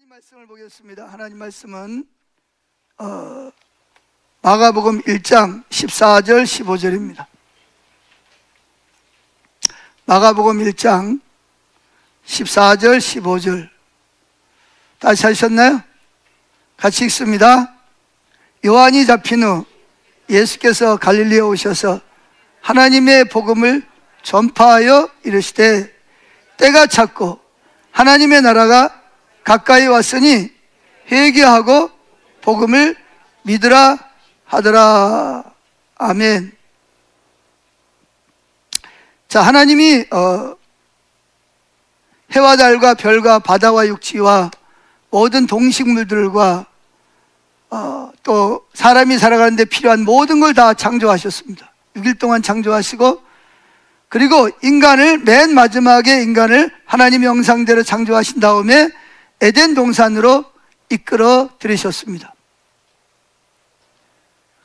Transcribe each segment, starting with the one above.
하나님 말씀을 보겠습니다. 하나님 말씀은 마가복음 1장 14절 15절입니다. 마가복음 1장 14절 15절 다시 하셨나요? 같이 읽습니다. 요한이 잡힌 후 예수께서 갈릴리에 오셔서 하나님의 복음을 전파하여 이르시되 때가 찼고 하나님의 나라가 가까이 왔으니 회개하고 복음을 믿으라 하더라. 아멘. 자, 하나님이 해와 달과 별과 바다와 육지와 모든 동식물들과 또 사람이 살아가는데 필요한 모든 걸 다 창조하셨습니다. 6일 동안 창조하시고, 그리고 인간을, 맨 마지막에 인간을 하나님의 형상대로 창조하신 다음에 에덴 동산으로 이끌어 들이셨습니다.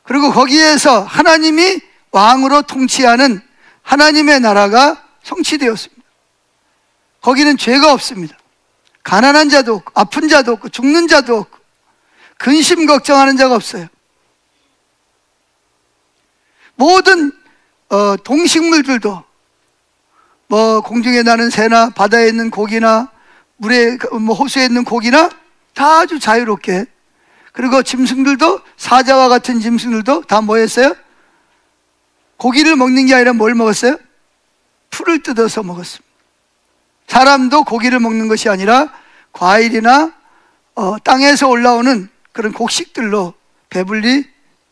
그리고 거기에서 하나님이 왕으로 통치하는 하나님의 나라가 성취되었습니다. 거기는 죄가 없습니다. 가난한 자도 없고, 아픈 자도 없고, 죽는 자도 없고, 근심 걱정하는 자가 없어요. 모든 동식물들도 공중에 나는 새나 바다에 있는 고기나 물에 호수에 있는 고기나 다 아주 자유롭게, 그리고 짐승들도, 사자와 같은 짐승들도 다 뭐 했어요? 고기를 먹는 게 아니라 뭘 먹었어요? 풀을 뜯어서 먹었습니다. 사람도 고기를 먹는 것이 아니라 과일이나 땅에서 올라오는 그런 곡식들로 배불리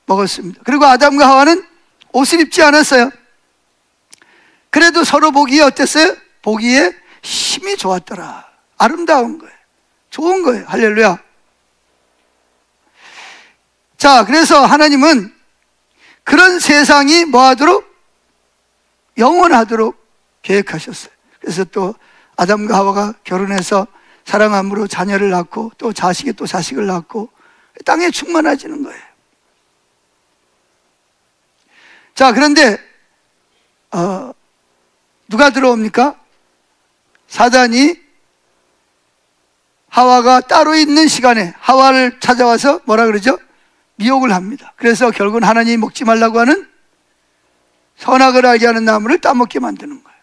먹었습니다. 그리고 아담과 하와는 옷을 입지 않았어요. 그래도 서로 보기에 어땠어요? 보기에 힘이 좋았더라. 아름다운 거예요. 좋은 거예요. 할렐루야. 자, 그래서 하나님은 그런 세상이 뭐하도록? 영원하도록 계획하셨어요. 그래서 또 아담과 하와가 결혼해서 사랑함으로 자녀를 낳고 또 자식이 또 자식을 낳고 땅에 충만해지는 거예요. 자, 그런데 누가 들어옵니까? 사단이 하와가 따로 있는 시간에 하와를 찾아와서 뭐라 그러죠? 미혹을 합니다. 그래서 결국은 하나님이 먹지 말라고 하는 선악을 알게 하는 나무를 따먹게 만드는 거예요.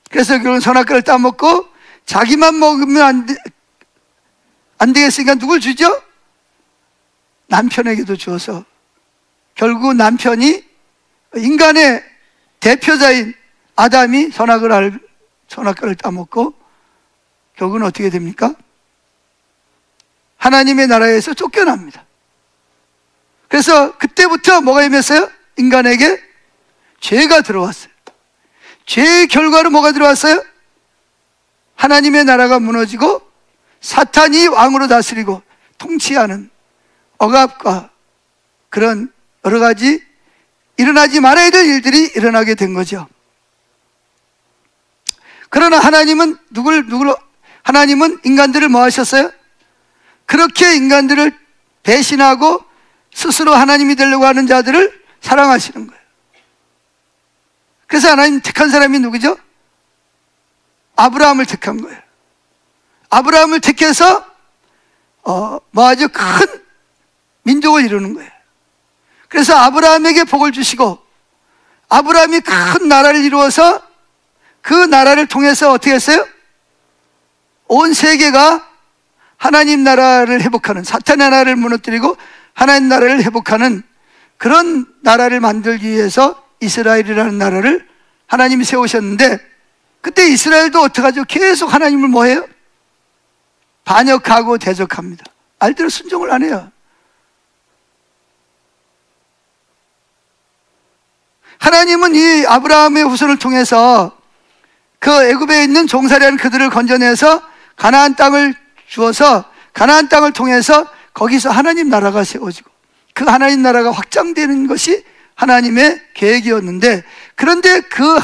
그래서 결국은 선악과를 따먹고 자기만 먹으면 안 되겠으니까 누굴 주죠? 남편에게도 주어서 결국 남편이, 인간의 대표자인 아담이 선악과를 따먹고 결국은 어떻게 됩니까? 하나님의 나라에서 쫓겨납니다. 그래서 그때부터 뭐가 임했어요? 인간에게 죄가 들어왔어요. 죄의 결과로 뭐가 들어왔어요? 하나님의 나라가 무너지고 사탄이 왕으로 다스리고 통치하는 억압과 그런 여러 가지 일어나지 말아야 될 일들이 일어나게 된 거죠. 그러나 하나님은 하나님은 인간들을 뭐 하셨어요? 그렇게 인간들을 배신하고 스스로 하나님이 되려고 하는 자들을 사랑하시는 거예요. 그래서 하나님 택한 사람이 누구죠? 아브라함을 택한 거예요. 아브라함을 택해서 아주 큰 민족을 이루는 거예요. 그래서 아브라함에게 복을 주시고 아브라함이 큰 나라를 이루어서 그 나라를 통해서 어떻게 했어요? 온 세계가 하나님 나라를 회복하는, 사탄의 나라를 무너뜨리고 하나님 나라를 회복하는 그런 나라를 만들기 위해서 이스라엘이라는 나라를 하나님이 세우셨는데, 그때 이스라엘도 어떡하죠? 계속 하나님을 뭐 해요? 반역하고 대적합니다. 알대로 순종을 안 해요. 하나님은 이 아브라함의 후손을 통해서 그 애굽에 있는 종살이하는 그들을 건져내서 가나안 땅을 주어서 가나안 땅을 통해서 거기서 하나님 나라가 세워지고 그 하나님 나라가 확장되는 것이 하나님의 계획이었는데, 그런데 그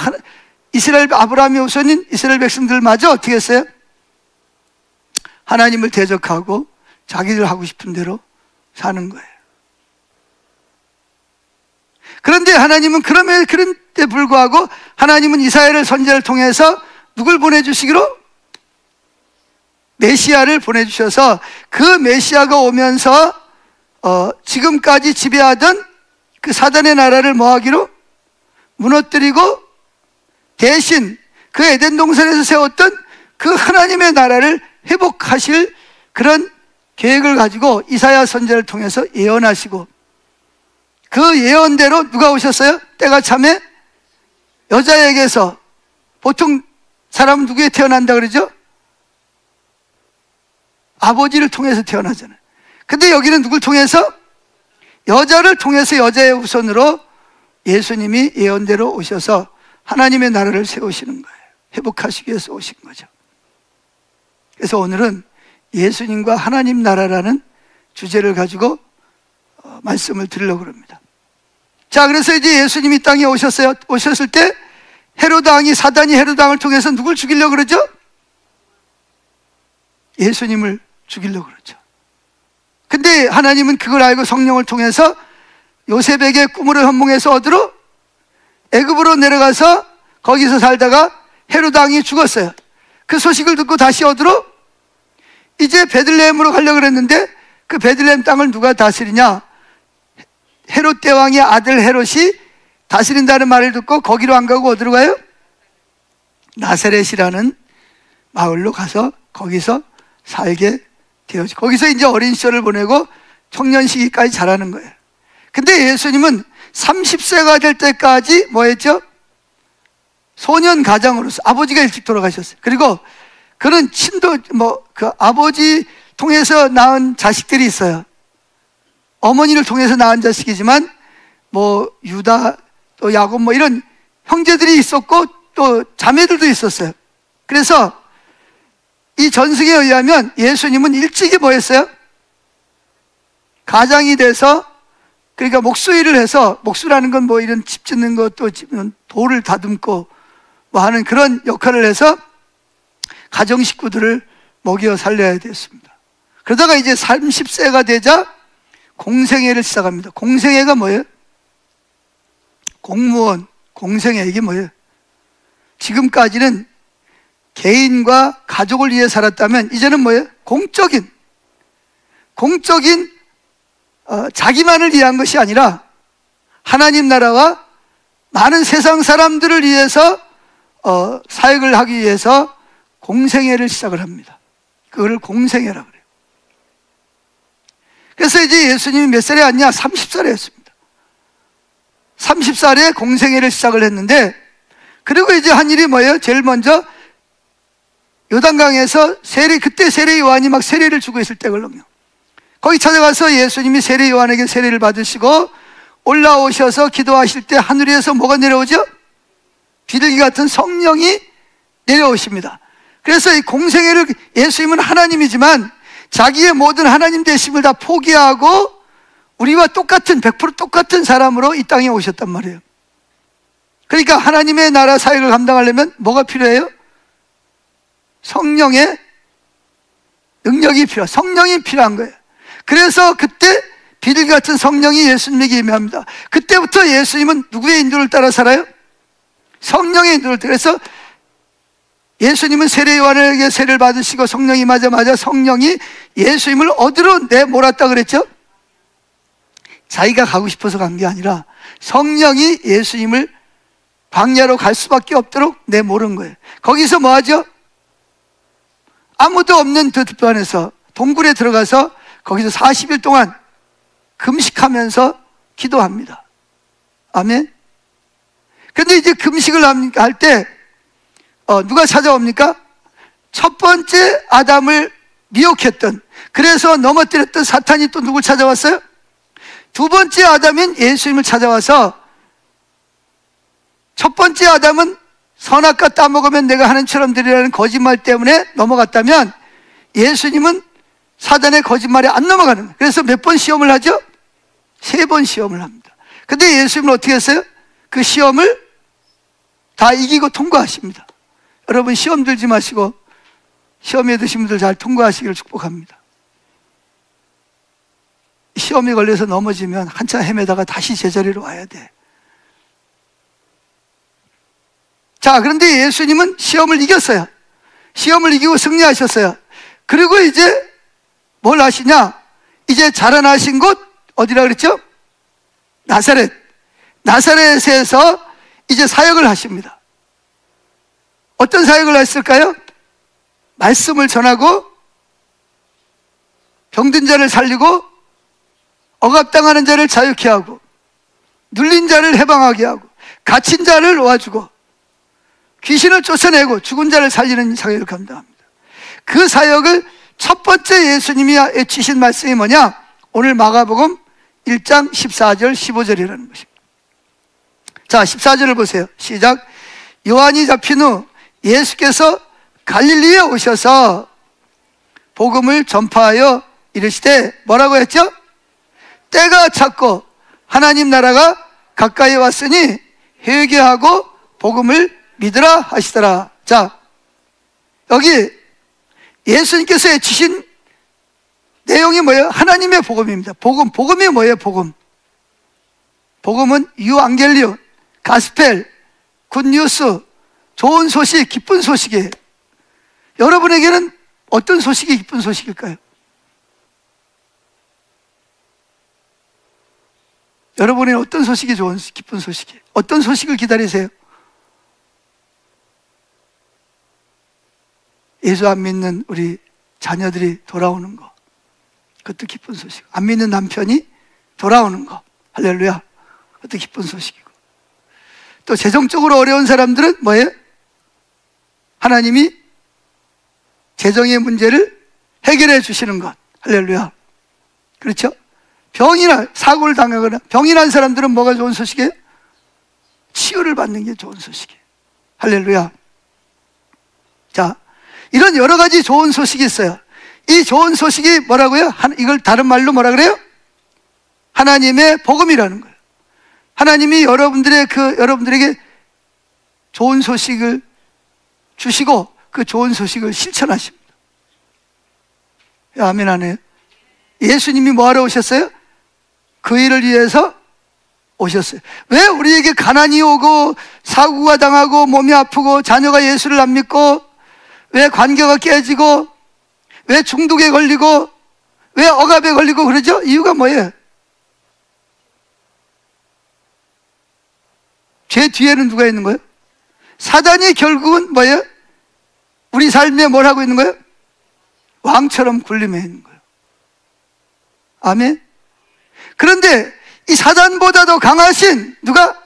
이스라엘, 아브라함의 후손인 이스라엘 백성들마저 어떻게 했어요? 하나님을 대적하고 자기들 하고 싶은 대로 사는 거예요. 그런데 하나님은 그런데 불구하고 하나님은 이사야를 선지자를 통해서 누굴 보내주시기로? 메시아를 보내주셔서 그 메시아가 오면서 지금까지 지배하던 그 사단의 나라를 뭐하기로? 무너뜨리고 대신 그 에덴 동산에서 세웠던 그 하나님의 나라를 회복하실 그런 계획을 가지고 이사야 선지자를 통해서 예언하시고, 그 예언대로 누가 오셨어요? 때가 참에 여자에게서, 보통 사람은 누구에 태어난다 그러죠? 아버지를 통해서 태어나잖아요. 근데 여기는 누굴 통해서? 여자를 통해서 여자의 후손으로 예수님이 예언대로 오셔서 하나님의 나라를 세우시는 거예요. 회복하시기 위해서 오신 거죠. 그래서 오늘은 예수님과 하나님 나라라는 주제를 가지고 말씀을 드리려고 합니다. 자, 그래서 이제 예수님이 땅에 오셨어요. 오셨을 때 헤롯 왕이, 사단이 헤롯 왕을 통해서 누굴 죽이려고 그러죠? 예수님을 죽이려고 그러죠. 근데 하나님은 그걸 알고 성령을 통해서 요셉에게 꿈으로 현몽해서 어디로? 애굽으로 내려가서 거기서 살다가 헤롯 왕이 죽었어요. 그 소식을 듣고 다시 어디로? 이제 베들레헴으로 가려고 그랬는데, 그 베들레헴 땅을 누가 다스리냐? 헤롯 대왕의 아들 헤롯이 다스린다는 말을 듣고 거기로 안 가고 어디로 가요? 나사렛이라는 마을로 가서 거기서 살게 되었죠. 거기서 이제 어린 시절을 보내고 청년 시기까지 자라는 거예요. 근데 예수님은 30세가 될 때까지 뭐 했죠? 소년 가장으로서, 아버지가 일찍 돌아가셨어요. 그리고 그런 그 아버지 통해서 낳은 자식들이 있어요. 어머니를 통해서 낳은 자식이지만 뭐 유다, 또 야곱, 뭐 이런 형제들이 있었고 또 자매들도 있었어요. 그래서 이 전승에 의하면 예수님은 일찍이 뭐 했어요? 가장이 돼서, 그러니까 목수일을 해서, 목수라는 건 뭐 이런 집 짓는 것, 또 돌을 다듬고 뭐 하는 그런 역할을 해서 가정 식구들을 먹여 살려야 됐습니다. 그러다가 이제 30세가 되자 공생애를 시작합니다. 공생애가 뭐예요? 공무원, 공생애, 이게 뭐예요? 지금까지는 개인과 가족을 위해 살았다면 이제는 뭐예요? 공적인 자기만을 위한 것이 아니라 하나님 나라와 많은 세상 사람들을 위해서 사역을 하기 위해서 공생애를 시작을 합니다. 그거를 공생애라고 그래요. 그래서 이제 예수님이 몇 살에 왔냐? 30살에 했습니다. 30살에 공생애를 시작을 했는데, 그리고 이제 한 일이 뭐예요? 제일 먼저 요단강에서 그때 세례 요한이 막 세례를 주고 있을 때거든요. 거기 찾아가서 예수님이 세례 요한에게 세례를 받으시고 올라오셔서 기도하실 때 하늘에서 뭐가 내려오죠? 비둘기 같은 성령이 내려오십니다. 그래서 이 공생애를, 예수님은 하나님이지만 자기의 모든 하나님 되심을 다 포기하고 우리와 똑같은 100% 똑같은 사람으로 이 땅에 오셨단 말이에요. 그러니까 하나님의 나라 사역을 감당하려면 뭐가 필요해요? 성령의 능력이 성령이 필요한 거예요. 그래서 그때 비둘기 같은 성령이 예수님에게 임합니다. 그때부터 예수님은 누구의 인도를 따라 살아요? 성령의 인도를 따라. 그래서 예수님은 세례 요한에게 세례를 받으시고 성령이 임하자마자 성령이 예수님을 어디로 내몰았다 그랬죠? 자기가 가고 싶어서 간 게 아니라 성령이 예수님을 광야로 갈 수밖에 없도록 내모른 거예요. 거기서 뭐 하죠? 아무도 없는 들판에서 동굴에 들어가서 거기서 40일 동안 금식하면서 기도합니다. 아멘. 근데 이제 금식을 할 때 누가 찾아옵니까? 첫 번째 아담을 미혹했던, 그래서 넘어뜨렸던 사탄이 또 누굴 찾아왔어요? 두 번째 아담인 예수님을 찾아와서, 첫 번째 아담은 선악과 따먹으면 내가 하나님처럼 되리라는 거짓말 때문에 넘어갔다면 예수님은 사단의 거짓말에 안 넘어가는 거예요. 그래서 몇 번 시험을 하죠? 3번 시험을 합니다. 근데 예수님은 어떻게 했어요? 그 시험을 다 이기고 통과하십니다. 여러분 시험 들지 마시고 시험에 드신 분들 잘 통과하시기를 축복합니다. 시험에 걸려서 넘어지면 한참 헤매다가 다시 제자리로 와야 돼. 자, 그런데 예수님은 시험을 이겼어요. 시험을 이기고 승리하셨어요. 그리고 이제 뭘 하시냐? 이제 자라나신 곳 어디라 그랬죠? 나사렛. 나사렛에서 이제 사역을 하십니다. 어떤 사역을 했을까요? 말씀을 전하고 병든 자를 살리고 억압당하는 자를 자유케 하고 눌린 자를 해방하게 하고 갇힌 자를 놓아주고 귀신을 쫓아내고 죽은 자를 살리는 사역을 감당합니다. 그 사역을 첫 번째 예수님이 외치신 말씀이 뭐냐? 오늘 마가복음 1장 14절 15절이라는 것입니다. 자, 14절을 보세요. 시작. 요한이 잡힌 후 예수께서 갈릴리에 오셔서 복음을 전파하여 이르시되 뭐라고 했죠? 때가 찼고 하나님 나라가 가까이 왔으니 회개하고 복음을 믿으라 하시더라. 자, 여기 예수님께서 외치신 내용이 뭐예요? 하나님의 복음입니다. 복음이 뭐예요? 복음은 유앙겔리온, 가스펠, 굿뉴스, 좋은 소식, 기쁜 소식이에요. 여러분에게는 어떤 소식이 기쁜 소식일까요? 여러분의 어떤 소식이 좋은 기쁜 소식이에요? 어떤 소식을 기다리세요? 예수 안 믿는 우리 자녀들이 돌아오는 거, 그것도 기쁜 소식. 안 믿는 남편이 돌아오는 거, 할렐루야, 그것도 기쁜 소식이고. 또 재정적으로 어려운 사람들은 뭐예요? 하나님이 재정의 문제를 해결해 주시는 것, 할렐루야. 그렇죠? 병이나 사고를 당하거나 병이 난 사람들은 뭐가 좋은 소식이에요? 치유를 받는 게 좋은 소식이에요. 할렐루야. 자, 이런 여러 가지 좋은 소식이 있어요. 이 좋은 소식이 뭐라고요? 이걸 다른 말로 뭐라 그래요? 하나님의 복음이라는 거예요. 하나님이 여러분들에게 좋은 소식을 주시고 그 좋은 소식을 실천하십니다. 아멘 안 해요? 예수님이 뭐하러 오셨어요? 그 일을 위해서 오셨어요. 왜 우리에게 가난이 오고 사고가 당하고 몸이 아프고 자녀가 예수를 안 믿고 왜 관계가 깨지고 왜 중독에 걸리고 왜 억압에 걸리고 그러죠? 이유가 뭐예요? 죄 뒤에는 누가 있는 거예요? 사단이 결국은 뭐예요? 우리 삶에 뭘 하고 있는 거예요? 왕처럼 군림해 있는 거예요. 아멘. 그런데 이 사단보다 더 강하신 누가?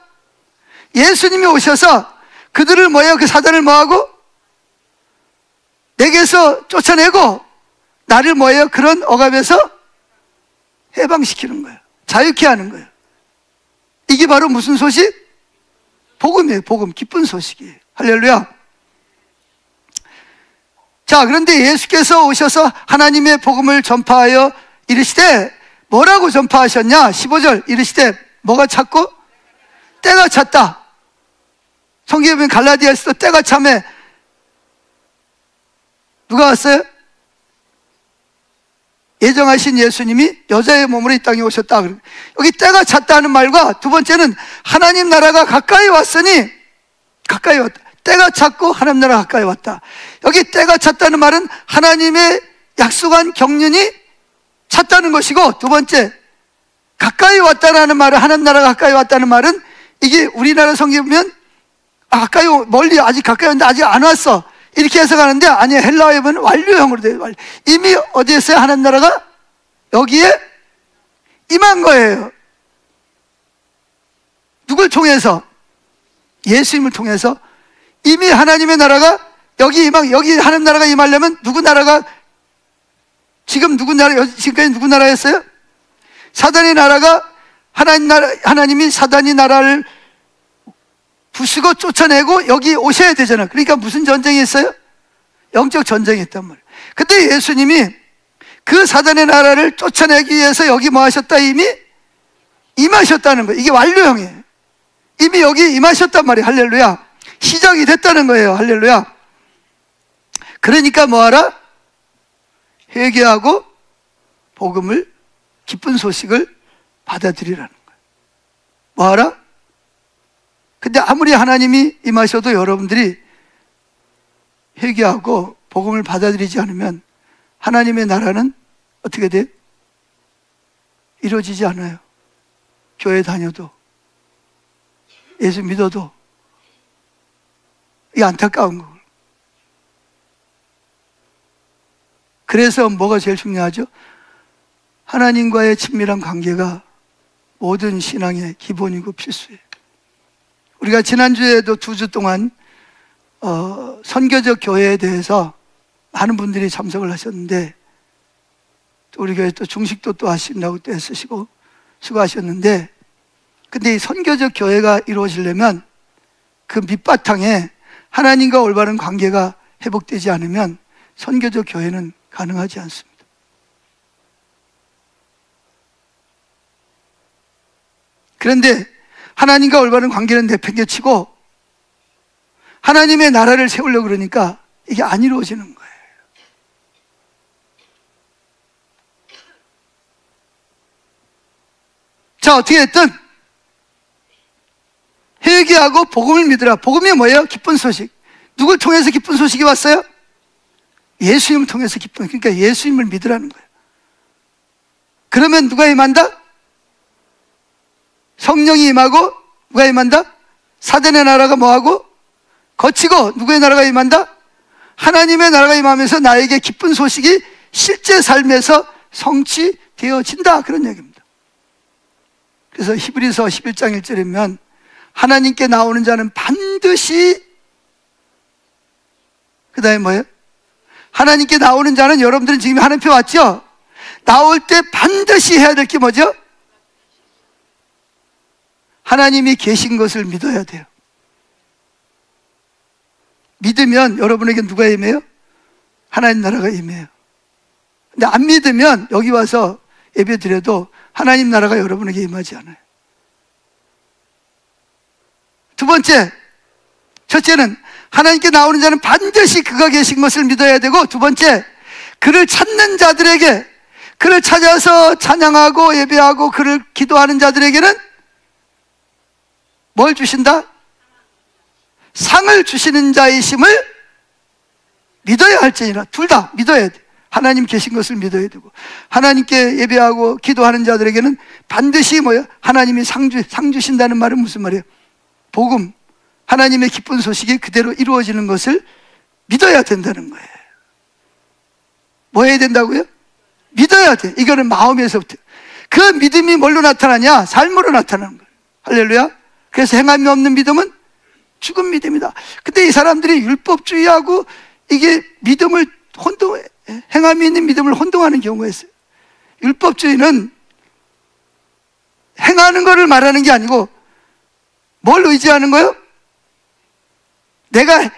예수님이 오셔서 그들을 뭐예요? 그 사단을 뭐하고? 내게서 쫓아내고 나를 뭐예요? 그런 억압에서 해방시키는 거예요. 자유케 하는 거예요. 이게 바로 무슨 소식? 복음이에요. 복음, 기쁜 소식이에요. 할렐루야. 자, 그런데 예수께서 오셔서 하나님의 복음을 전파하여 이르시되 뭐라고 전파하셨냐? 15절 이르시되 뭐가 찼고? 때가 찼다. 성경에 보면 갈라디아서도 때가 참에 누가 왔어요? 예정하신 예수님이 여자의 몸으로 이 땅에 오셨다. 여기 때가 찼다는 말과 두 번째는 하나님 나라가 가까이 왔으니 가까이 왔다. 때가 찼고 하나님 나라가 가까이 왔다. 여기 때가 찼다는 말은 하나님의 약속한 경륜이 찼다는 것이고, 두 번째 가까이 왔다라는 말은, 하나님 나라가 가까이 왔다는 말은 이게 우리나라 성경에 보면 가까이 멀리 아직 가까이 왔는데 아직 안 왔어 이렇게 해석하는데 아니에요. 헬라어에 보면 완료형으로 돼요. 이미 어디에 있어요? 하나님 나라가 여기에 임한 거예요. 누굴 통해서? 예수님을 통해서 이미 하나님의 나라가 여기 하나님 나라가 임하려면 누구 나라가 지금까지 누구 나라였어요? 사단의 나라가 하나님이 사단의 나라를 부수고 쫓아내고 여기 오셔야 되잖아요. 그러니까 무슨 전쟁이 있어요? 영적 전쟁이 있단 말이에요. 근데 예수님이 그 사단의 나라를 쫓아내기 위해서 여기 뭐 하셨다? 이미 임하셨다는 거예요. 이게 완료형이에요. 이미 여기 임하셨단 말이에요. 할렐루야. 시작이 됐다는 거예요. 할렐루야. 그러니까 뭐하라? 회개하고 복음을, 기쁜 소식을 받아들이라는 거예요. 뭐하라? 근데 아무리 하나님이 임하셔도 여러분들이 회개하고 복음을 받아들이지 않으면 하나님의 나라는 어떻게 돼? 이루어지지 않아요. 교회 다녀도, 예수 믿어도. 이 안타까운 거. 그래서 뭐가 제일 중요하죠? 하나님과의 친밀한 관계가 모든 신앙의 기본이고 필수예요. 우리가 지난주에도 2주 동안 선교적 교회에 대해서 많은 분들이 참석을 하셨는데, 또 우리 교회 또 중식도 또 하신다고 또 애쓰시고 수고하셨는데, 근데 이 선교적 교회가 이루어지려면 그 밑바탕에 하나님과 올바른 관계가 회복되지 않으면 선교적 교회는 가능하지 않습니다. 그런데 하나님과 올바른 관계는 내팽개치고 하나님의 나라를 세우려고 그러니까 이게 안 이루어지는 거예요. 자, 어떻게 됐든 회개하고 복음을 믿으라. 복음이 뭐예요? 기쁜 소식. 누굴 통해서 기쁜 소식이 왔어요? 예수님을 통해서 기쁜, 그러니까 예수님을 믿으라는 거예요. 그러면 누가 임한다? 성령이 임하고. 누가 임한다? 사단의 나라가 뭐하고? 거치고. 누구의 나라가 임한다? 하나님의 나라가 임하면서 나에게 기쁜 소식이 실제 삶에서 성취되어진다, 그런 얘기입니다. 그래서 히브리서 11장 1절이면 하나님께 나오는 자는 반드시, 그 다음에 뭐예요? 하나님께 나오는 자는, 여러분들은 지금 하나님께 왔죠? 나올 때 반드시 해야 될 게 뭐죠? 하나님이 계신 것을 믿어야 돼요. 믿으면 여러분에게 누가 임해요? 하나님 나라가 임해요. 근데 안 믿으면 여기 와서 예배 드려도 하나님 나라가 여러분에게 임하지 않아요. 두 번째, 첫째는 하나님께 나오는 자는 반드시 그가 계신 것을 믿어야 되고, 두 번째, 그를 찾는 자들에게, 그를 찾아서 찬양하고 예배하고 그를 기도하는 자들에게는 뭘 주신다? 상을 주시는 자이심을 믿어야 할지니라. 둘 다 믿어야 돼. 하나님 계신 것을 믿어야 되고, 하나님께 예배하고 기도하는 자들에게는 반드시 뭐야? 하나님이 상 주신다는 말은 무슨 말이에요? 복음, 하나님의 기쁜 소식이 그대로 이루어지는 것을 믿어야 된다는 거예요. 뭐 해야 된다고요? 믿어야 돼. 이거는 마음에서부터. 그 믿음이 뭘로 나타나냐? 삶으로 나타나는 거예요. 할렐루야. 그래서 행함이 없는 믿음은 죽은 믿음이다. 근데 이 사람들이 율법주의하고 이게 믿음을 행함이 있는 믿음을 혼동하는 경우가 있어요. 율법주의는 행하는 것을 말하는 게 아니고 뭘 의지하는 거예요? 내가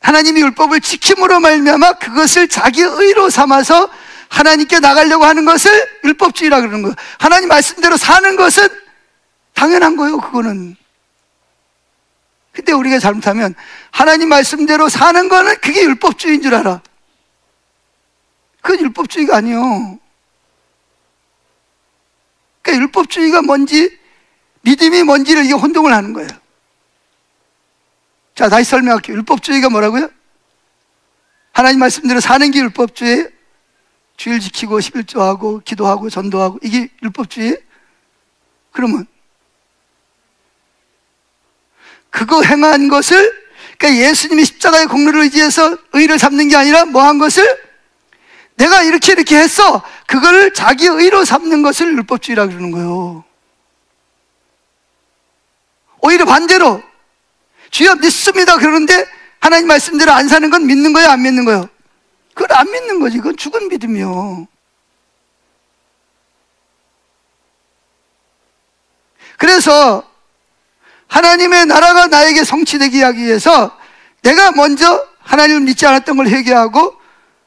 하나님이 율법을 지킴으로 말미암아 그것을 자기 의로 삼아서 하나님께 나가려고 하는 것을 율법주의라 그러는 거예요. 하나님 말씀대로 사는 것은 당연한 거예요, 그거는. 근데 우리가 잘못하면 하나님 말씀대로 사는 거는 그게 율법주의인 줄 알아. 그건 율법주의가 아니에요. 그러니까 율법주의가 뭔지, 믿음이 뭔지를 이게 혼동을 하는 거예요. 자, 다시 설명할게요. 율법주의가 뭐라고요? 하나님 말씀대로 사는 게 율법주의예요? 주일 지키고 11조하고 기도하고 전도하고 이게 율법주의예요? 그러면 그거 행한 것을, 그러니까 예수님이 십자가의 공로를 의지해서 의를 삼는 게 아니라 뭐 한 것을, 내가 이렇게 했어, 그거를 자기 의로 삼는 것을 율법주의라 그러는 거예요. 오히려 반대로 주여 믿습니다 그러는데 하나님 말씀대로 안 사는 건 믿는 거예요, 안 믿는 거예요? 그건 안 믿는 거지. 그건 죽은 믿음이요. 그래서 하나님의 나라가 나에게 성취되게 하기 위해서 내가 먼저 하나님을 믿지 않았던 걸 회개하고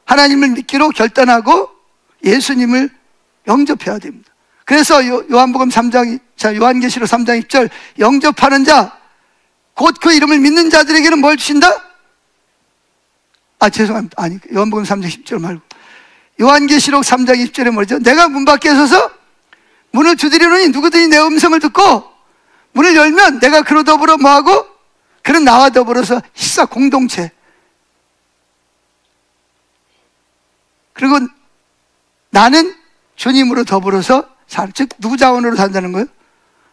하나님을 믿기로 결단하고 예수님을 영접해야 됩니다. 그래서 요한복음 3장, 요한계시록 3장 1절, 영접하는 자, 곧 그 이름을 믿는 자들에게는 뭘 주신다? 죄송합니다. 아니, 요한복음 3장 10절 말고 요한계시록 3장 20절에 뭐죠? 내가 문 밖에 서서 문을 두드리노니 누구든지 내 음성을 듣고 문을 열면 내가 그로 더불어 뭐하고? 그는 나와 더불어서 식사 공동체. 그리고 나는 주님으로 더불어서 즉 누구 자원으로 산다는 거예요?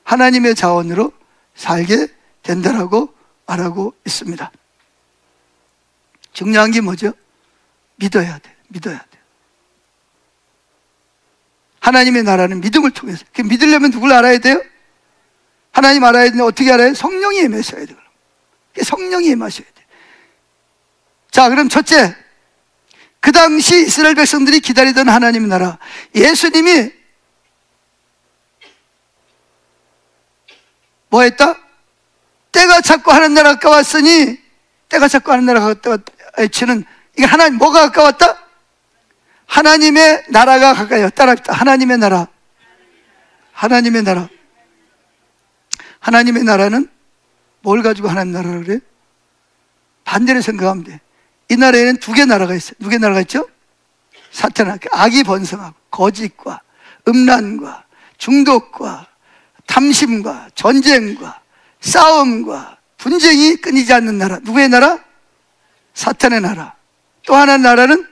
하나님의 자원으로 살게 된다라고 말하고 있습니다. 중요한 게 뭐죠? 믿어야 돼. 믿어야 돼. 하나님의 나라는 믿음을 통해서. 믿으려면 누굴 알아야 돼요? 하나님 알아야 되는데 어떻게 알아요? 성령이 임하셔야 돼요. 성령이 임하셔야 돼요. 자, 그럼 첫째, 그 당시 이스라엘 백성들이 기다리던 하나님의 나라, 예수님이 뭐 했다? 때가 찼고 하는 나라가 가까웠으니, 때가 찼고 하는 나라가 가까웠지는, 이게 하나님, 뭐가 가까웠다? 하나님의 나라가 가까이 왔다. 따라합시다. 하나님의 나라. 하나님의 나라. 하나님의 나라는 뭘 가지고 하나님 나라를 그래요? 반대로 생각하면 돼. 이 나라에는 두 개 나라가 있어요. 두 개 나라가 있죠? 사탄, 악이 번성하고 거짓과 음란과 중독과 탐심과 전쟁과 싸움과 분쟁이 끊이지 않는 나라. 누구의 나라? 사탄의 나라. 또 하나의 나라는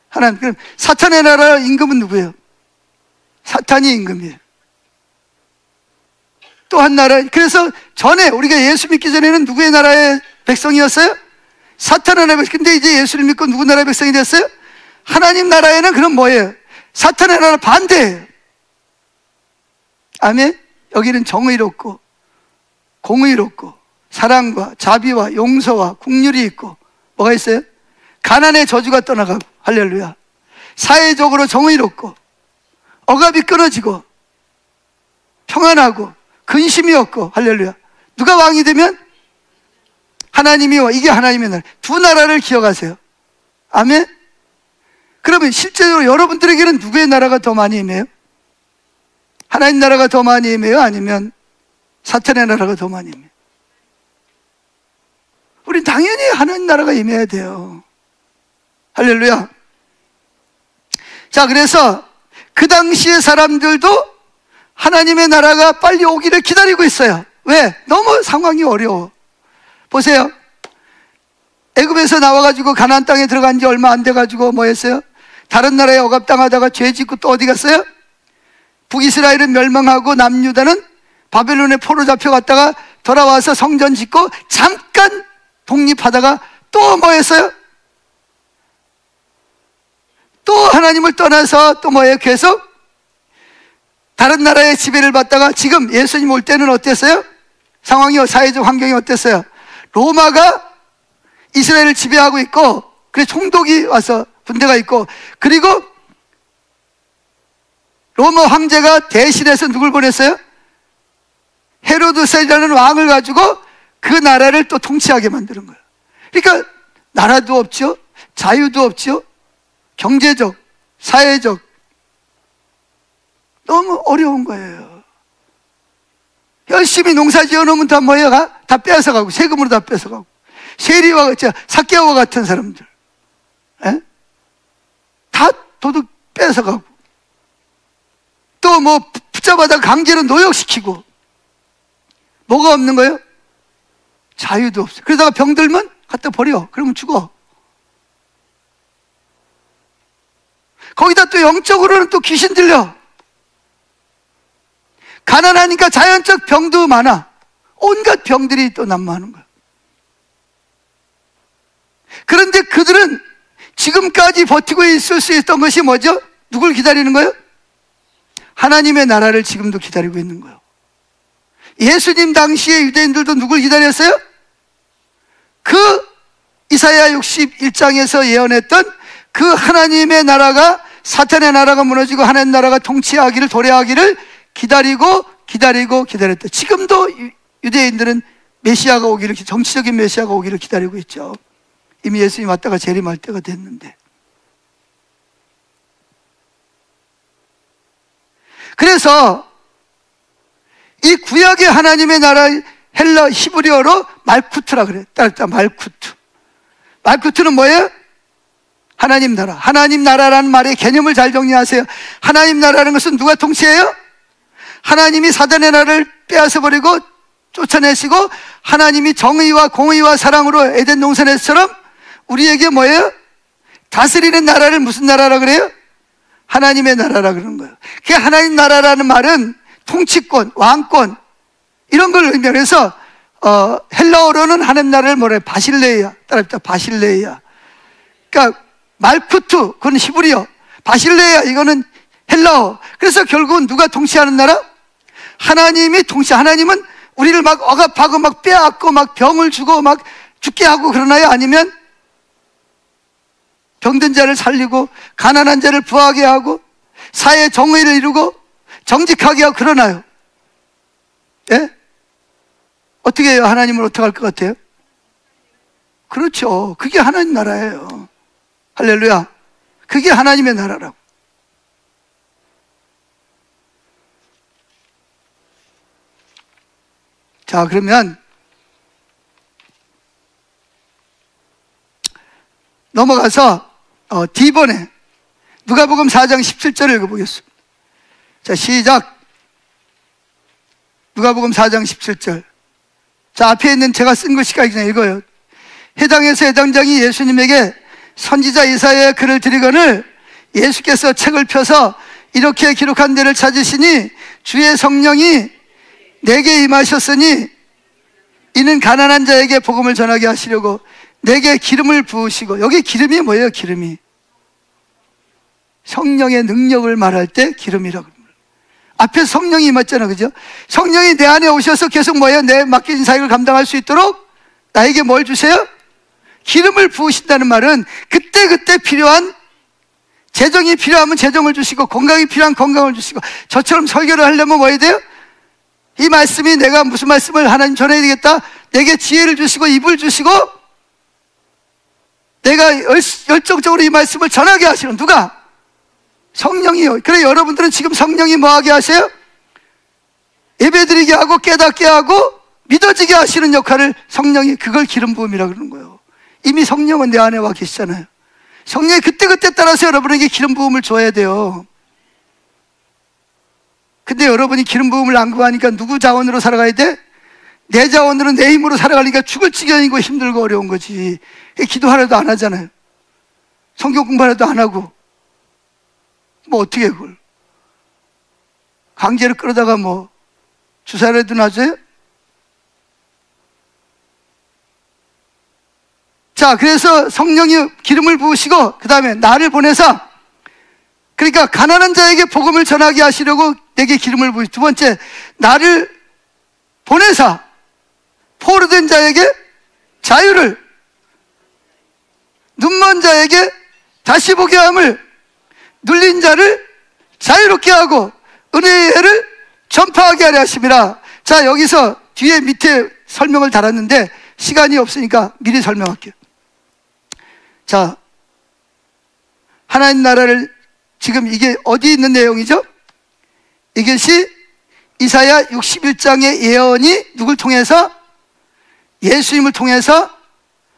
하나님. 그럼 사탄의 나라 임금은 누구예요? 사탄이 임금이에요. 또 한 나라. 그래서 전에 우리가 예수 믿기 전에는 누구의 나라의 백성이었어요? 사탄의 나라의 백성. 근데 이제 예수를 믿고 누구 나라의 백성이 됐어요? 하나님 나라에는 그럼 뭐예요? 사탄의 나라 반대예요. 아멘? 여기는 정의롭고 공의롭고 사랑과 자비와 용서와 긍휼이 있고 뭐가 있어요? 가난의 저주가 떠나가고 할렐루야. 사회적으로 정의롭고 억압이 끊어지고 평안하고 근심이 없고 할렐루야. 누가 왕이 되면? 하나님이 와. 이게 하나님의 나라. 두 나라를 기억하세요. 아멘? 그러면 실제로 여러분들에게는 누구의 나라가 더 많이 임해요? 하나님 나라가 더 많이 임해요? 아니면 사탄의 나라가 더 많이 임해요? 우린 당연히 하나님 나라가 임해야 돼요. 할렐루야. 자, 그래서 그 당시의 사람들도 하나님의 나라가 빨리 오기를 기다리고 있어요. 왜? 너무 상황이 어려워. 보세요. 애굽에서 나와가지고 가나안 땅에 들어간 지 얼마 안 돼가지고 뭐 했어요? 다른 나라에 억압당하다가 죄 짓고 또 어디 갔어요? 북이스라엘은 멸망하고 남유다는 바벨론에 포로 잡혀갔다가 돌아와서 성전 짓고 잠깐 독립하다가 또 뭐 했어요? 또 하나님을 떠나서 또 뭐예요? 계속 다른 나라의 지배를 받다가 지금 예수님 올 때는 어땠어요? 상황이, 사회적 환경이 어땠어요? 로마가 이스라엘을 지배하고 있고, 그래서 총독이 와서 군대가 있고, 그리고 로마 황제가 대신해서 누굴 보냈어요? 헤로드세라는 왕을 가지고 그 나라를 또 통치하게 만드는 거예요. 그러니까 나라도 없죠, 자유도 없죠, 경제적, 사회적 너무 어려운 거예요. 열심히 농사 지어놓으면 다 뭐예요? 다 뺏어가고, 세금으로 다 뺏어가고, 세리와 사케오와 같은 사람들 다 도둑 뺏어가고, 또 뭐 붙잡아다 강제로 노역시키고, 뭐가 없는 거예요? 자유도 없어요. 그러다가 병들면 갖다 버려. 그러면 죽어. 거기다 또 영적으로는 또 귀신 들려. 가난하니까 자연적 병도 많아. 온갖 병들이 또 난무하는 거야. 그런데 그들은 지금까지 버티고 있을 수 있던 것이 뭐죠? 누굴 기다리는 거예요? 하나님의 나라를 지금도 기다리고 있는 거예요. 예수님 당시에 유대인들도 누굴 기다렸어요? 그 이사야 61장에서 예언했던 그 하나님의 나라가, 사탄의 나라가 무너지고 하나님 나라가 통치하기를, 도래하기를 기다렸다. 지금도 유대인들은 메시아가 오기를, 정치적인 메시아가 오기를 기다리고 있죠. 이미 예수님 왔다가 재림할 때가 됐는데. 그래서 이 구약의 하나님의 나라, 헬라 히브리어로 말쿠트라 그래. 따라 말쿠트. 말쿠트는 뭐예요? 하나님 나라. 하나님 나라라는 말의 개념을 잘 정리하세요. 하나님 나라라는 것은 누가 통치해요? 하나님이 사단의 나라를 빼앗아 버리고 쫓아내시고, 하나님이 정의와 공의와 사랑으로 에덴 동산에서처럼 우리에게 뭐예요? 다스리는 나라를 무슨 나라라 그래요? 하나님의 나라라 그러는 거예요. 그 하나님 나라라는 말은 통치권, 왕권 이런 걸 의미해서 헬라어로는 하나님 나라를 뭐래? 바실레이아. 따라합시다. 바실레이아. 그러니까 말쿠투 그건 히브리어, 바실레이아 이거는 헬라어. 그래서 결국은 누가 통치하는 나라? 하나님이 하나님은 우리를 막 억압하고 막 빼앗고 막 병을 주고 막 죽게 하고 그러나요? 아니면 병든 자를 살리고 가난한 자를 부하게 하고 사회 정의를 이루고 정직하게 하고 그러나요? 예? 어떻게 해요? 하나님은 어떻게 할 것 같아요? 그렇죠. 그게 하나님 나라예요. 할렐루야. 그게 하나님의 나라라고. 자, 그러면 넘어가서 D번에 누가복음 4장 17절을 읽어보겠습니다. 자, 시작. 누가복음 4장 17절. 자, 앞에 있는 제가 쓴 것이니까 그냥 읽어요. 회당에서 회당장이 예수님에게 선지자 이사야의 글을 드리거늘 예수께서 책을 펴서 이렇게 기록한 데를 찾으시니 주의 성령이 내게 임하셨으니 이는 가난한 자에게 복음을 전하게 하시려고 내게 기름을 부으시고. 여기 기름이 뭐예요? 기름이 성령의 능력을 말할 때 기름이라고 합니다. 앞에 성령이 임했잖아, 그죠? 성령이 내 안에 오셔서 계속 뭐예요? 내 맡겨진 사역을 감당할 수 있도록 나에게 뭘 주세요? 기름을 부으신다는 말은 그때그때 필요한 재정이 필요하면 재정을 주시고 건강이 필요한 건강을 주시고. 저처럼 설교를 하려면 뭐 해야 돼요? 이 말씀이 내가 무슨 말씀을 하나님 전해야 되겠다, 내게 지혜를 주시고 입을 주시고 내가 열정적으로 이 말씀을 전하게 하시는 누가? 성령이요. 그래 여러분들은 지금 성령이 뭐하게 하세요? 예배드리게 하고 깨닫게 하고 믿어지게 하시는 역할을 성령이, 그걸 기름 부음이라고 그러는 거예요. 이미 성령은 내 안에 와 계시잖아요. 성령이 그때그때 따라서 여러분에게 기름 부음을 줘야 돼요. 근데 여러분이 기름 부음을 안 구하니까 누구 자원으로 살아가야 돼? 내 자원으로 내 힘으로 살아가니까 죽을 지경이고 힘들고 어려운 거지. 기도하려도 안 하잖아요. 성경 공부하려도 안 하고 뭐 어떻게 그걸 강제로 끌어다가 뭐 주사라도 놔줘요? 자, 그래서 성령이 기름을 부으시고 그 다음에 나를 보내서, 그러니까 가난한 자에게 복음을 전하게 하시려고 내게 기름을 부으시고, 두 번째 나를 보내서 포로된 자에게 자유를, 눈먼 자에게 다시 보게 함을, 눌린 자를 자유롭게 하고 은혜의 해를 전파하게 하려 하심이라. 자, 여기서 뒤에 밑에 설명을 달았는데 시간이 없으니까 미리 설명할게요. 자, 하나님 나라를 지금 이게 어디 있는 내용이죠? 이것이 이사야 61장의 예언이 누굴 통해서? 예수님을 통해서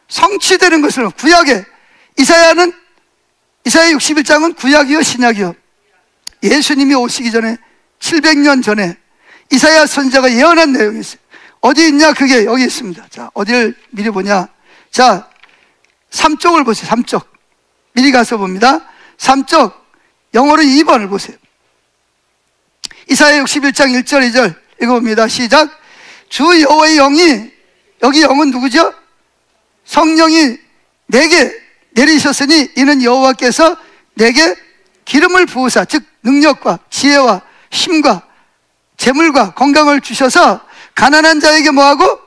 성취되는 것을, 구약에 이사야 61장은 구약이요 신약이요? 예수님이 오시기 전에 700년 전에 이사야 선지자가 예언한 내용이 있어요. 어디 있냐? 그게 여기 있습니다. 자, 어디를 미리 보냐? 자, 3쪽을 보세요. 3쪽 미리 가서 봅니다. 3쪽 영어로 2번을 보세요. 이사야 61장 1절 2절 읽어봅니다. 시작. 주 여호와의 영이, 여기 영은 누구죠? 성령이 내게 내리셨으니 이는 여호와께서 내게 기름을 부으사, 즉 능력과 지혜와 힘과 재물과 건강을 주셔서 가난한 자에게 뭐하고?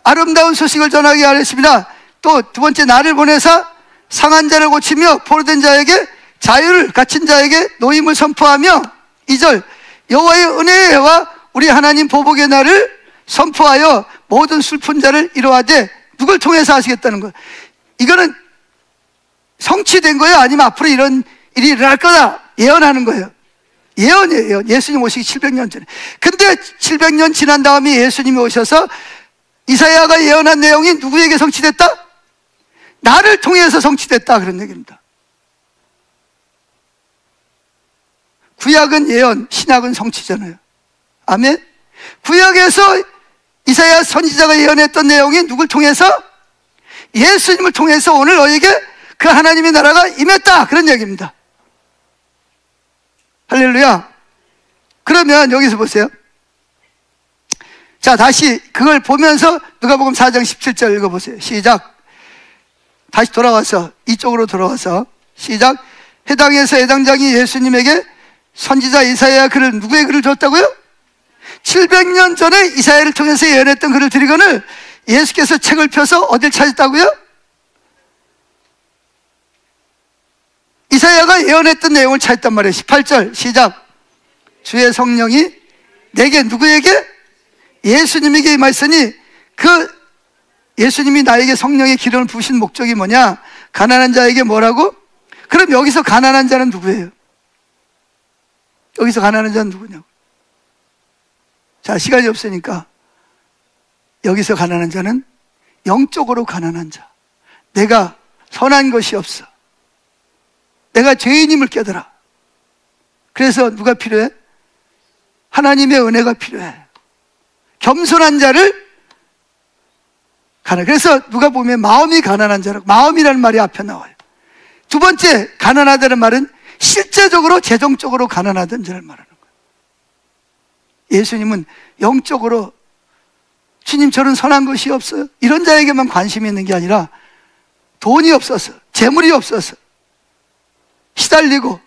아름다운 소식을 전하게 하였습니다. 또 두 번째 나를 보내사 상한 자를 고치며 포로된 자에게 자유를, 갇힌 자에게 노임을 선포하며 2절 여호와의 은혜의 해와 우리 하나님 보복의 날을 선포하여 모든 슬픈 자를 이루하되. 누굴 통해서 하시겠다는 거예요? 이거는 성취된 거예요? 아니면 앞으로 이런 일이 일어날 거다 예언하는 거예요? 예언이에요. 예수님 오시기 700년 전에. 근데 700년 지난 다음에 예수님이 오셔서 이사야가 예언한 내용이 누구에게 성취됐다? 나를 통해서 성취됐다, 그런 얘기입니다. 구약은 예언, 신약은 성취잖아요. 아멘. 구약에서 이사야 선지자가 예언했던 내용이 누굴 통해서? 예수님을 통해서 오늘 너에게 그 하나님의 나라가 임했다, 그런 얘기입니다. 할렐루야. 그러면 여기서 보세요. 자, 다시 그걸 보면서 누가복음 4장 17절 읽어보세요. 시작. 다시 돌아와서 이쪽으로 돌아와서 시작. 해당에서 해당장이 예수님에게 선지자 이사야가 그를 누구의 글을 줬다고요? 700년 전에 이사야를 통해서 예언했던 글을 드리거늘 예수께서 책을 펴서 어딜 찾았다고요? 이사야가 예언했던 내용을 찾았단 말이에요. 18절 시작. 주의 성령이 내게 누구에게? 예수님에게 임하였으니 그 예수님이 나에게 성령의 기름을 부으신 목적이 뭐냐? 가난한 자에게 뭐라고? 그럼 여기서 가난한 자는 누구예요? 여기서 가난한 자는 누구냐고. 자, 시간이 없으니까 여기서 가난한 자는 영적으로 가난한 자. 내가 선한 것이 없어. 내가 죄인임을 깨달아. 그래서 누가 필요해? 하나님의 은혜가 필요해. 겸손한 자를 가난. 그래서 누가 보면 마음이 가난한 자라고, 마음이라는 말이 앞에 나와요. 두 번째, 가난하다는 말은 실제적으로 재정적으로 가난하던 자를 말하는 거예요. 예수님은 영적으로 주님 저는 선한 것이 없어요, 이런 자에게만 관심이 있는 게 아니라 돈이 없어서, 재물이 없어서 시달리고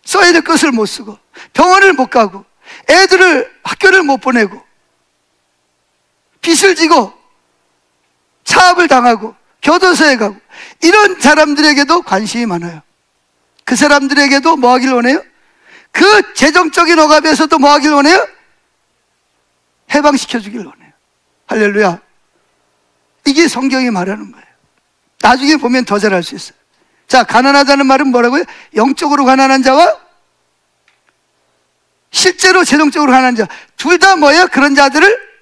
써야 될 것을 못 쓰고 병원을 못 가고 애들을 학교를 못 보내고 빚을 지고 차압을 당하고 교도소에 가고 이런 사람들에게도 관심이 많아요. 그 사람들에게도 뭐 하길 원해요? 그 재정적인 억압에서도 뭐 하길 원해요? 해방시켜 주길 원해요. 할렐루야. 이게 성경이 말하는 거예요. 나중에 보면 더 잘할 수 있어요. 자, 가난하다는 말은 뭐라고요? 영적으로 가난한 자와 실제로 재정적으로 가난한 자, 둘 다 뭐예요? 그런 자들을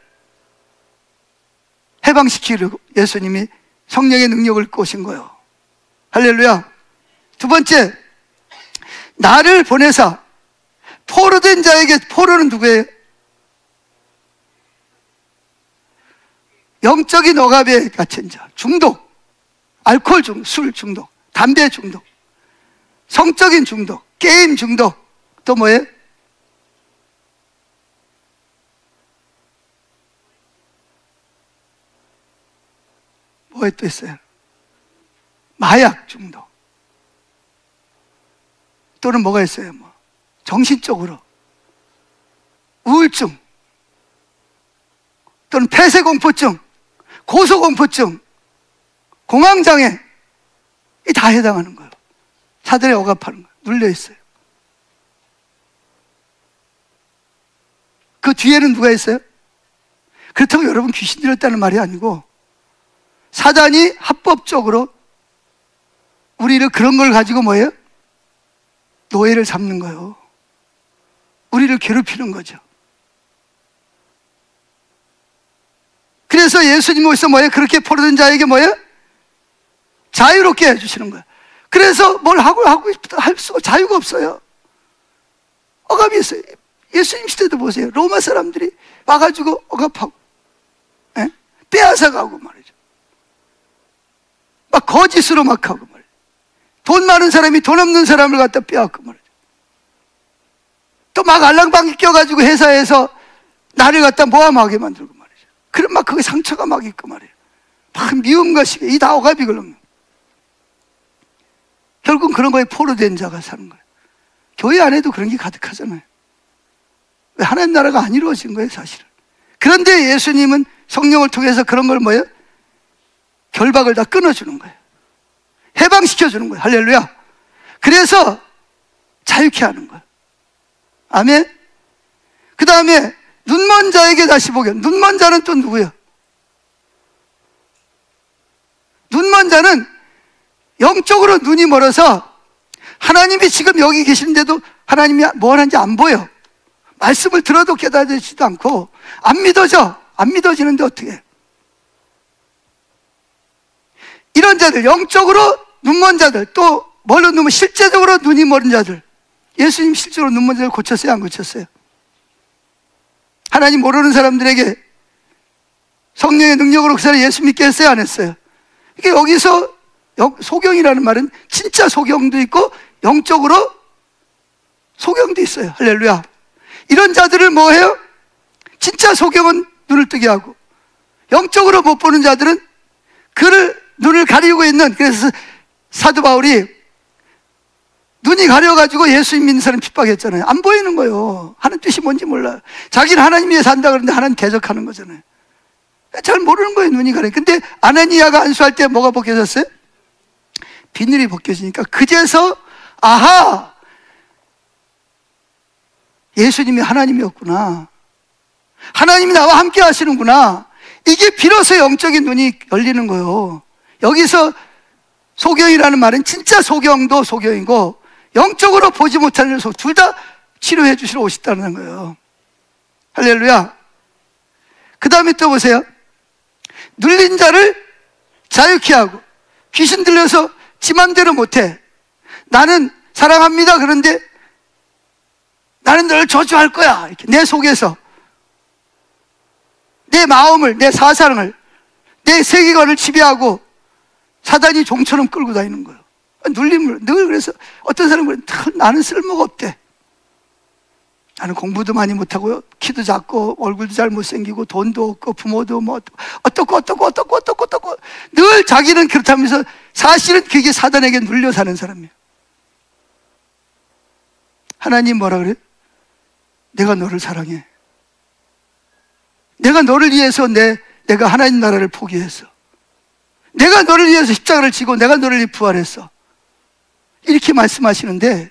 해방시키려고 예수님이 성령의 능력을 꼬신 거예요. 할렐루야. 두 번째, 나를 보내사 포로된 자에게, 포로는 누구예요? 영적인 억압에 갇힌 자, 중독, 알코올 중독, 술 중독, 담배 중독, 성적인 중독, 게임 중독, 또 뭐예요? 뭐에 또 있어요? 마약 중독. 또는 뭐가 있어요? 뭐 정신적으로 우울증, 또는 폐쇄공포증, 고소공포증, 공황장애, 이 다 해당하는 거예요. 사단에 억압하는 거예요. 눌려있어요. 그 뒤에는 누가 있어요? 그렇다고 여러분 귀신 들였다는 말이 아니고 사단이 합법적으로 우리를 그런 걸 가지고 뭐예요? 노예를 잡는 거예요. 우리를 괴롭히는 거죠. 그래서 예수님이 오셔서 뭐예요? 그렇게 포로된 자에게 뭐예요? 자유롭게 해주시는 거예요. 그래서 뭘 하고 할 수가 자유가 없어요. 억압이 있어요. 예수님 시대도 보세요. 로마 사람들이 와가지고 억압하고, 빼앗아가고 말이죠. 막 거짓으로 막 하고 말이죠. 돈 많은 사람이 돈 없는 사람을 갖다 빼앗고 말이죠. 또 막 알랑방귀 껴가지고 회사에서 나를 갖다 모함하게 만들고 말이죠. 그럼 막 그게 상처가 막 있고 말이에요. 막 미움과 시기, 이 다 억압이 그런 거예요. 결국은 그런 거에 포로된 자가 사는 거예요. 교회 안에도 그런 게 가득하잖아요. 왜 하나님 나라가 안 이루어진 거예요, 사실은. 그런데 예수님은 성령을 통해서 그런 걸 뭐예요? 결박을 다 끊어주는 거예요. 해방시켜주는 거예요. 할렐루야. 그래서 자유케 하는 거예요. 아멘. 그 다음에 눈먼 자에게 다시 보게. 눈먼 자는 또 누구예요? 눈먼 자는 영적으로 눈이 멀어서 하나님이 지금 여기 계시는데도 하나님이 뭘 하는지 안 보여. 말씀을 들어도 깨달아지지도 않고 안 믿어져. 안 믿어지는데 어떻게 해? 이런 자들, 영적으로 눈먼 자들, 또 뭘로 눈먼, 실제적으로 눈이 멀은 자들. 예수님 실제로 눈먼 자를 고쳤어요, 안 고쳤어요? 하나님 모르는 사람들에게 성령의 능력으로 그 사람 예수 믿게 했어요, 안 했어요? 이게 여기서 소경이라는 말은 진짜 소경도 있고 영적으로 소경도 있어요. 할렐루야. 이런 자들을 뭐 해요? 진짜 소경은 눈을 뜨게 하고, 영적으로 못 보는 자들은 그를 눈을 가리고 있는, 그래서 사도 바울이 눈이 가려가지고 예수님 믿는 사람 핍박했잖아요. 안 보이는 거예요. 하는 뜻이 뭔지 몰라요. 자기는 하나님 위해 산다 그러는데 하나님 대적하는 거잖아요. 잘 모르는 거예요. 눈이 가려. 근데 아나니아가 안수할 때 뭐가 벗겨졌어요? 비늘이 벗겨지니까 그제서 아하, 예수님이 하나님이었구나, 하나님이 나와 함께 하시는구나, 이게 비로소 영적인 눈이 열리는 거예요. 여기서 소경이라는 말은 진짜 소경도 소경이고 영적으로 보지 못하는 소, 둘 다 치료해 주시러 오셨다는 거예요. 할렐루야. 그 다음에 또 보세요. 눌린 자를 자유케 하고, 귀신 들려서 지 맘대로 못해. 나는 사랑합니다. 그런데 나는 널 저주할 거야. 이렇게 내 속에서 내 마음을, 내 사상을, 내 세계관을 지배하고 사단이 종처럼 끌고 다니는 거예요. 눌림을 늘. 그래서 어떤 사람은 나는 쓸모가 없대. 나는 공부도 많이 못하고 키도 작고 얼굴도 잘 못생기고 돈도 없고 부모도 뭐 어떻고 늘 자기는 그렇다면서 사실은 그게 사단에게 눌려 사는 사람이에요. 하나님 뭐라 그래요? 내가 너를 사랑해. 내가 너를 위해서 내가 하나님 나라를 포기했어. 내가 너를 위해서 십자가를 지고 내가 너를 위해 부활했어. 이렇게 말씀하시는데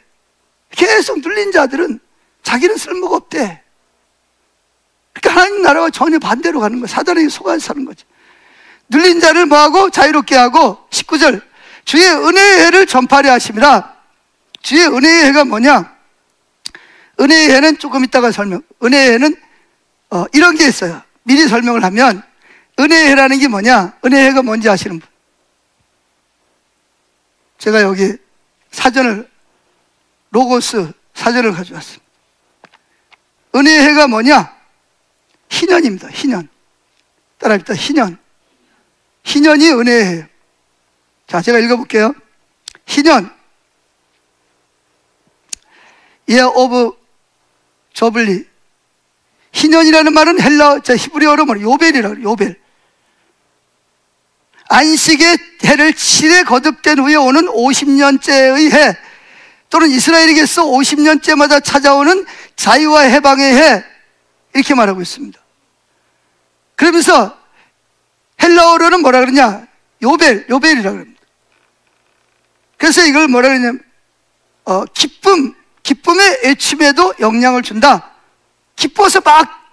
계속 눌린 자들은 자기는 쓸모가 없대. 그러니까 하나님 나라와 전혀 반대로 가는 거야. 사단에게 속아서 사는 거지. 눌린 자를 뭐하고? 자유롭게 하고. 19절, 주의 은혜의 해를 전파하려 하심이라. 주의 은혜의 해가 뭐냐? 은혜의 해는 조금 이따가 설명. 은혜의 해는 이런 게 있어요. 미리 설명을 하면 은혜의 해라는 게 뭐냐? 은혜의 해가 뭔지 아시는 분? 제가 여기 사전을, 로고스 사전을 가져왔습니다. 은혜의 해가 뭐냐? 희년입니다. 희년. 따라합니다. 희년. 희년이 은혜의 해예요. 자, 제가 읽어볼게요. 희년, year of jubilee. 희년이라는 말은 히브리어로 요벨이라고 해요. 요벨. 안식의 해를 7회 거듭된 후에 오는 50년째의 해, 또는 이스라엘에게서 50년째마다 찾아오는 자유와 해방의 해, 이렇게 말하고 있습니다. 그러면서 헬라어로는 뭐라 그러냐? 요벨이라고 합니다. 그래서 이걸 뭐라 그러냐면 기쁨의 애춤에도 영향을 준다. 기뻐서 막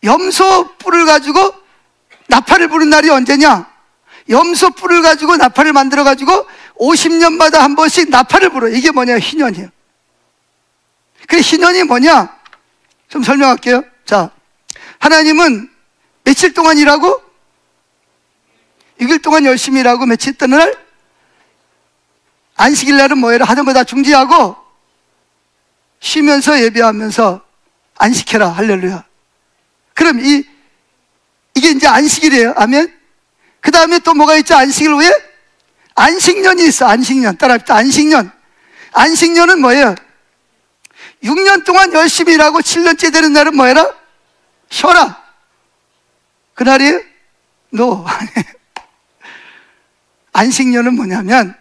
염소 뿔을 가지고 나팔을 부는 날이 언제냐? 염소 뿔을 가지고 나팔을 만들어 가지고 50년마다 한 번씩 나팔을 불어요. 이게 뭐냐? 희년이에요. 그 희년이 뭐냐? 좀 설명할게요. 자, 하나님은 며칠 동안 일하고 6일 동안 열심히 일하고 며칠 있던 날 안식일 날은 뭐예요? 하던 거 다 중지하고 쉬면서 예배하면서 안식해라. 할렐루야. 그럼 이게 이제 안식일이에요. 아멘. 그 다음에 또 뭐가 있죠? 안식일 후에 안식년이 있어. 안식년. 따라합시다. 안식년. 안식년은 뭐예요? 6년 동안 열심히 일하고 7년째 되는 날은 뭐해라? 쉬어라. 그날이에요? No. 안식년은 뭐냐면,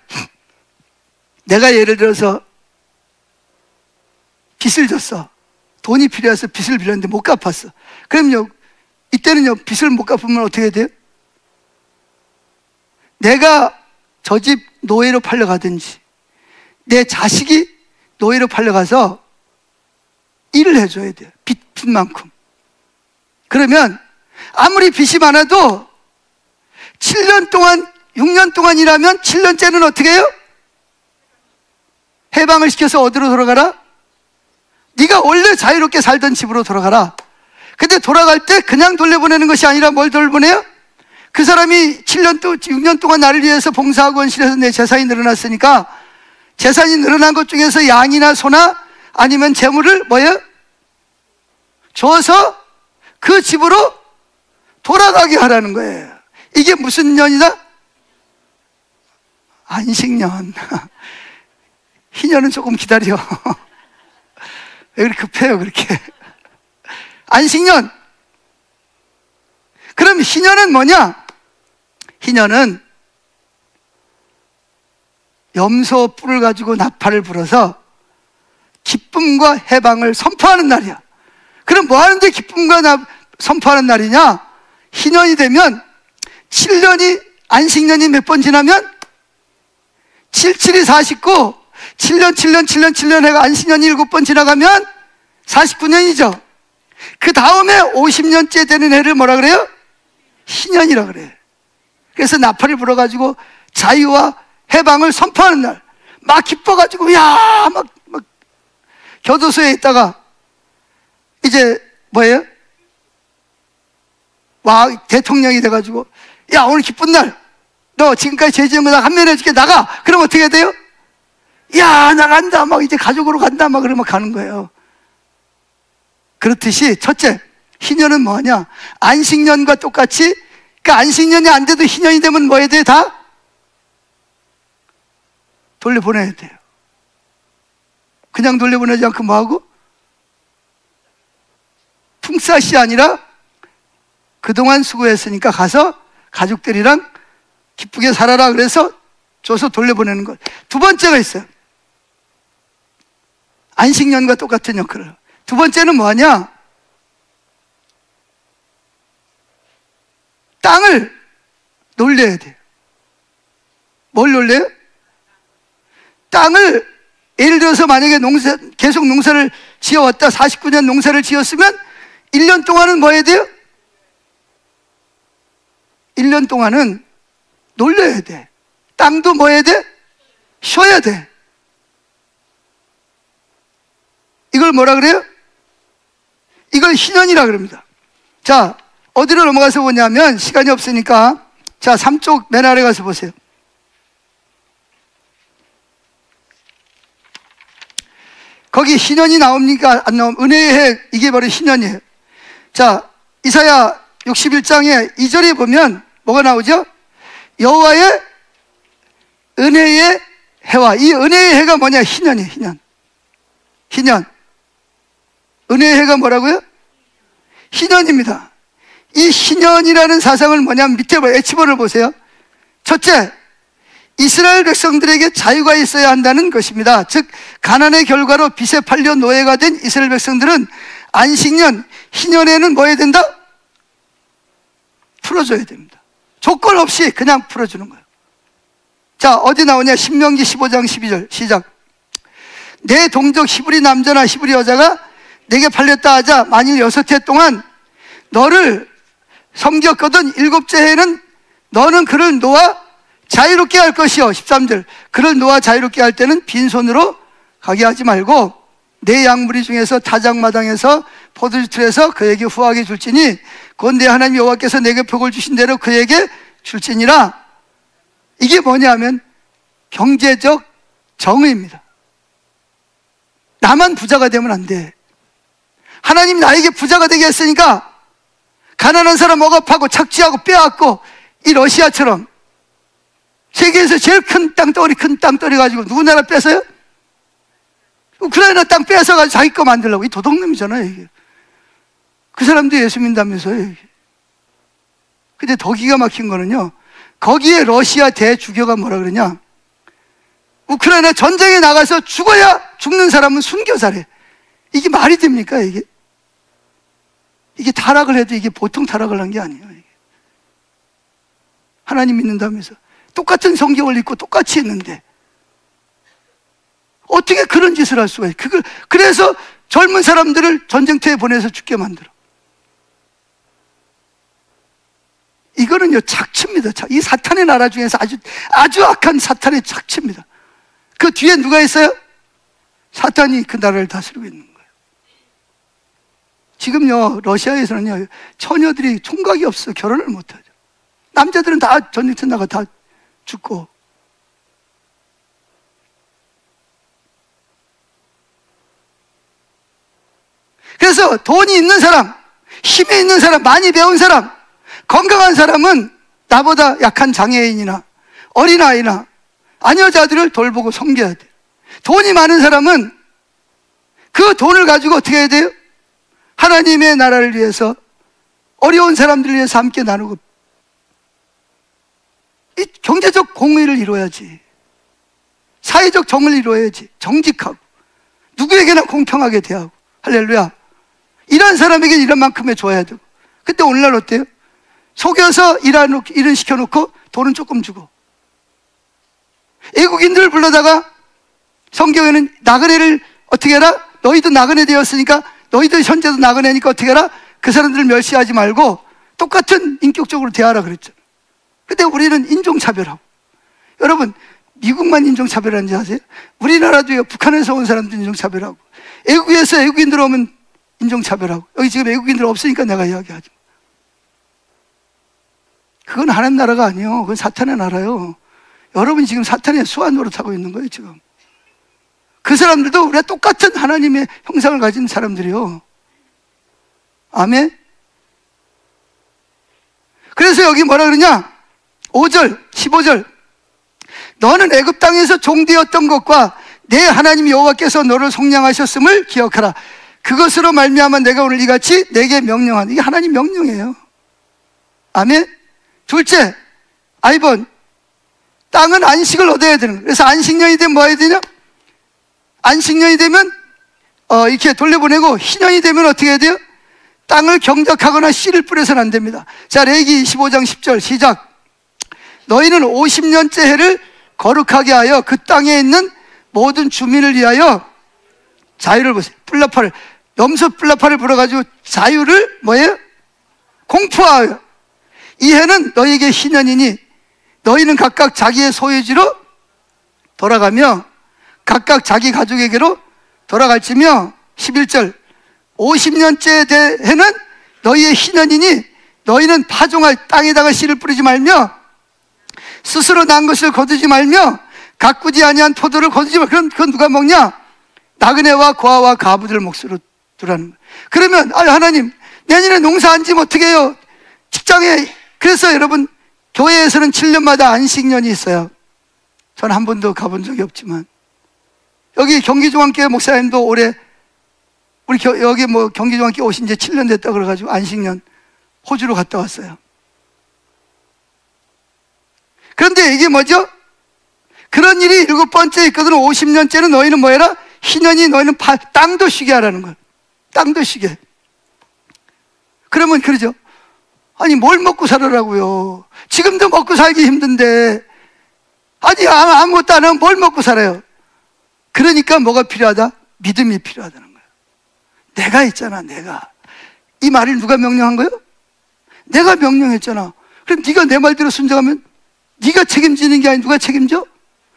내가 예를 들어서 빚을 졌어. 돈이 필요해서 빚을 빌렸는데 못 갚았어. 그럼요, 이때는요, 빚을 못 갚으면 어떻게 돼요? 내가 저 집 노예로 팔려가든지 내 자식이 노예로 팔려가서 일을 해줘야 돼요. 빚만큼. 그러면 아무리 빚이 많아도 7년 동안, 6년 동안 일하면 7년째는 어떻게 해요? 해방을 시켜서 어디로 돌아가라? 네가 원래 자유롭게 살던 집으로 돌아가라. 근데 돌아갈 때 그냥 돌려보내는 것이 아니라 뭘 돌려보내요? 그 사람이 6년 동안 나를 위해서 봉사하고 헌신해서 내 재산이 늘어났으니까 재산이 늘어난 것 중에서 양이나 소나 아니면 재물을 뭐예요? 줘서 그 집으로 돌아가게 하라는 거예요. 이게 무슨 년이다? 안식년. 희년은 조금 기다려. 왜 그렇게 급해요, 그렇게? 안식년. 그럼 희년은 뭐냐? 희년은 염소 뿔을 가지고 나팔을 불어서 기쁨과 해방을 선포하는 날이야. 그럼 뭐 하는데 기쁨과 선포하는 날이냐? 희년이 되면 7년이 안식년이 몇 번 지나면 7, 7이 49, 7년, 7년, 7년, 7년 해가 안식년이 7번 지나가면 49년이죠. 그 다음에 50년째 되는 해를 뭐라 그래요? 희년이라 그래요. 그래서 나팔을 불어가지고 자유와 해방을 선포하는 날. 막 기뻐가지고, 야, 막 교도소에 있다가, 이제, 뭐예요? 와, 대통령이 돼가지고, 야, 오늘 기쁜 날. 너 지금까지 죄 지은 거 다 감면해줄게. 나가. 그럼 어떻게 돼요? 야, 나간다. 막 이제 가족으로 간다. 막 그러면 가는 거예요. 그렇듯이, 첫째, 희년은 뭐냐? 안식년과 똑같이, 그 안식년이 안 돼도 희년이 되면 뭐 해야 돼요? 다? 돌려보내야 돼요. 그냥 돌려보내지 않고 뭐하고? 품삯이 아니라 그동안 수고했으니까 가서 가족들이랑 기쁘게 살아라 그래서 줘서 돌려보내는 것. 두 번째가 있어요. 안식년과 똑같은 역할을. 두 번째는 뭐하냐? 땅을 놀려야 돼요. 뭘 놀려요? 땅을, 예를 들어서 만약에 계속 농사를 지어왔다, 49년 농사를 지었으면 1년 동안은 뭐 해야 돼요? 1년 동안은 놀려야 돼. 땅도 뭐 해야 돼? 쉬어야 돼. 이걸 뭐라 그래요? 이걸 희년이라 그럽니다. 자, 어디로 넘어가서 보냐면, 시간이 없으니까, 자, 3쪽 맨 아래 가서 보세요. 거기 희년이 나옵니까? 안 나옵니까? 은혜의 해, 이게 바로 희년이에요. 자, 이사야 61장에 2절에 보면 뭐가 나오죠? 여호와의 은혜의 해와, 이 은혜의 해가 뭐냐? 희년이에요. 희년. 희년. 은혜의 해가 뭐라고요? 희년입니다. 이 희년이라는 사상을 뭐냐면 밑에 H번을 보세요. 첫째, 이스라엘 백성들에게 자유가 있어야 한다는 것입니다. 즉 가난의 결과로 빚에 팔려 노예가 된 이스라엘 백성들은 안식년, 희년에는 뭐 해야 된다? 풀어줘야 됩니다. 조건 없이 그냥 풀어주는 거예요. 자, 어디 나오냐? 신명기 15장 12절 시작. 내 동족 히브리 남자나 히브리 여자가 내게 팔렸다 하자 만일 6해 동안 너를 섬겼거든 7째 해는 너는 그를 놓아 자유롭게 할 것이요. 13절 그를 놓아 자유롭게 할 때는 빈손으로 가게 하지 말고 내 양무리 중에서 타작마당에서 포도주틀에서 그에게 후하게 줄지니 곧 내 하나님 여호와께서 내게 복을 주신 대로 그에게 줄지니라. 이게 뭐냐면 경제적 정의입니다. 나만 부자가 되면 안 돼. 하나님 나에게 부자가 되게 했으니까 가난한 사람 억압하고 착취하고 빼앗고 이 러시아처럼 세계에서 제일 큰 땅덩어리 가지고 누구 나라 뺏어요? 우크라이나 땅 뺏어가지고 자기 거 만들려고. 이 도둑놈이잖아요 이게. 그 사람도 예수 믿다면서요 이게. 근데 더 기가 막힌 거는요, 거기에 러시아 대주교가 뭐라 그러냐, 우크라이나 전쟁에 나가서 죽어야 죽는 사람은 순교자래. 이게 말이 됩니까 이게? 이게 타락을 해도 이게 보통 타락을 한 게 아니에요 이게. 하나님 믿는다면서 똑같은 성경을 읽고 똑같이 했는데 어떻게 그런 짓을 할 수가 있어요? 그래서 젊은 사람들을 전쟁터에 보내서 죽게 만들어. 이거는요 착취입니다. 이 사탄의 나라 중에서 아주 악한 사탄의 착취입니다. 그 뒤에 누가 있어요? 사탄이 그 나라를 다스리고 있는 거예요. 지금요 러시아에서는요 처녀들이 총각이 없어 결혼을 못하죠. 남자들은 다 전쟁터 나가 다 죽고. 그래서 돈이 있는 사람, 힘이 있는 사람, 많이 배운 사람, 건강한 사람은 나보다 약한 장애인이나 어린아이나 아녀자들을 돌보고 섬겨야 돼. 돈이 많은 사람은 그 돈을 가지고 어떻게 해야 돼요? 하나님의 나라를 위해서, 어려운 사람들을 위해서 함께 나누고, 이 경제적 공의를 이루어야지, 사회적 정을 이루어야지, 정직하고 누구에게나 공평하게 대하고. 할렐루야. 이런 사람에게 이런 만큼의 줘야 되고. 근데 오늘날 어때요? 속여서 일은 시켜놓고 돈은 조금 주고. 애국인들을 불러다가 성경에는 나그네를 어떻게 해라? 너희도 나그네 되었으니까, 너희들 현재도 나그네니까 어떻게 해라? 그 사람들을 멸시하지 말고 똑같은 인격적으로 대하라 그랬죠. 근데 우리는 인종차별하고. 여러분, 미국만 인종차별하는지 아세요? 우리나라도요, 북한에서 온 사람들 인종차별하고, 애국에서 애국인들 오면 인종차별하고. 여기 지금 애국인들 없으니까 내가 이야기하죠. 그건 하나님 나라가 아니에요. 그건 사탄의 나라예요. 여러분이 지금 사탄의 수완 노릇하고 있는 거예요, 지금. 그 사람들도 우리가 똑같은 하나님의 형상을 가진 사람들이요. 아멘? 그래서 여기 뭐라 그러냐? 5절, 15절. 너는 애굽 땅에서 종되었던 것과 내 하나님 여호와께서 너를 속량하셨음을 기억하라. 그것으로 말미암아 내가 오늘 이같이 내게 명령하는, 이게 하나님 명령이에요. 아멘? 둘째, 아이번, 땅은 안식을 얻어야 되는 거예요. 그래서 안식년이 되면 뭐 해야 되냐? 안식년이 되면 이렇게 돌려보내고, 희년이 되면 어떻게 해야 돼요? 땅을 경작하거나 씨를 뿌려서는 안 됩니다. 자, 레위기 25장 10절 시작. 너희는 50년째 해를 거룩하게 하여 그 땅에 있는 모든 주민을 위하여 자유를 보세요. 뿔라파를, 염소 뿔라파를 불어가지고 자유를 뭐예요? 공포하여. 이 해는 너희에게 희년이니 너희는 각각 자기의 소유지로 돌아가며 각각 자기 가족에게로 돌아갈지며. 11절 50년째 해는 너희의 희년이니 너희는 파종할 땅에다가 씨를 뿌리지 말며 스스로 난 것을 거두지 말며 가꾸지 아니한 포도를 거두지 말며. 그건 누가 먹냐? 나그네와 고아와 가부들 몫으로 두라는 거예요. 그러면 하나님, 내년에 농사 안 지면 어떻게 해요? 직장에. 그래서 여러분, 교회에서는 7년마다 안식년이 있어요. 전 한 번도 가본 적이 없지만, 여기 경기중앙교회 목사님도 올해 우리 여기 뭐 경기중앙교회 오신 지 7년 됐다 그래가지고 안식년 호주로 갔다 왔어요. 그런데 이게 뭐죠? 그런 일이 7번째 있거든. 50년째는 너희는 뭐 해라? 희년이 너희는 땅도 쉬게 하라는 거예요. 땅도 쉬게. 그러면 그러죠. 아니, 뭘 먹고 살으라고요? 지금도 먹고 살기 힘든데, 아니, 아무것도 안 하면 뭘 먹고 살아요? 그러니까 뭐가 필요하다? 믿음이 필요하다는 거예요. 내가 있잖아, 내가. 이 말을 누가 명령한 거예요? 내가 명령했잖아. 그럼 네가 내 말대로 순종하면 네가 책임지는 게 아니라 누가 책임져?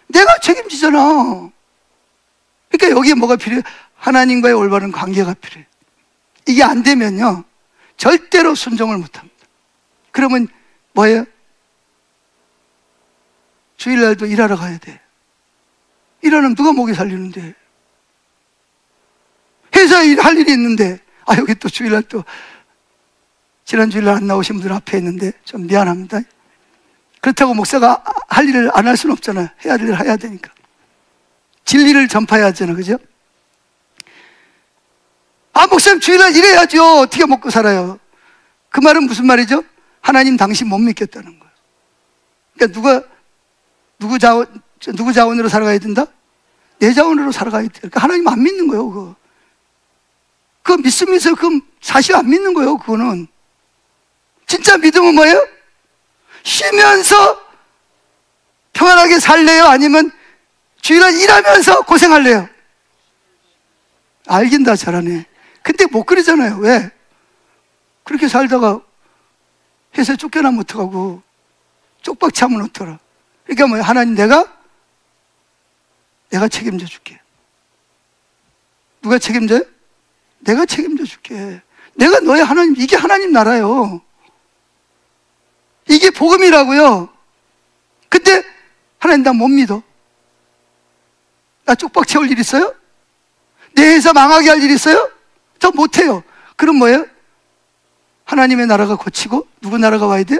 내가 책임지잖아. 그러니까 여기에 뭐가 필요해? 하나님과의 올바른 관계가 필요해. 이게 안 되면요, 절대로 순종을 못합니다. 그러면 뭐예요? 주일날도 일하러 가야 돼. 일하면 누가 먹여 살리는데? 회사에 할 일이 있는데, 여기 또 주일날 또 지난 주일날 안 나오신 분들 앞에 있는데 좀 미안합니다. 그렇다고 목사가 할 일을 안 할 수는 없잖아요. 해야 될 일을 해야 되니까. 진리를 전파해야 하잖아요. 그죠? 목사님 주일날 일해야죠. 어떻게 먹고 살아요? 그 말은 무슨 말이죠? 하나님 당신 못 믿겠다는 거예요. 그러니까 누구 자원으로 살아가야 된다? 내 자원으로 살아가야 돼. 그러니까 하나님 안 믿는 거예요, 그거 믿으면서 사실 안 믿는 거예요, 그거는. 진짜 믿음은 뭐예요? 쉬면서 평안하게 살래요? 아니면 주일날 일하면서 고생할래요? 알긴 다 잘하네. 근데 못 그러잖아요. 왜? 그렇게 살다가 회사에 쫓겨나면 어떡하고, 쪽박 차면 어떡하라. 그러니까 뭐예요? 하나님, 내가 책임져 줄게. 누가 책임져요? 내가 책임져 줄게. 내가 너의 하나님. 이게 하나님 나라예요. 이게 복음이라고요. 근데 하나님, 나 못 믿어. 나 쪽박 채울 일 있어요? 내 회사 망하게 할 일 있어요? 저 못해요. 그럼 뭐예요? 하나님의 나라가 고치고 누구 나라가 와야 돼요?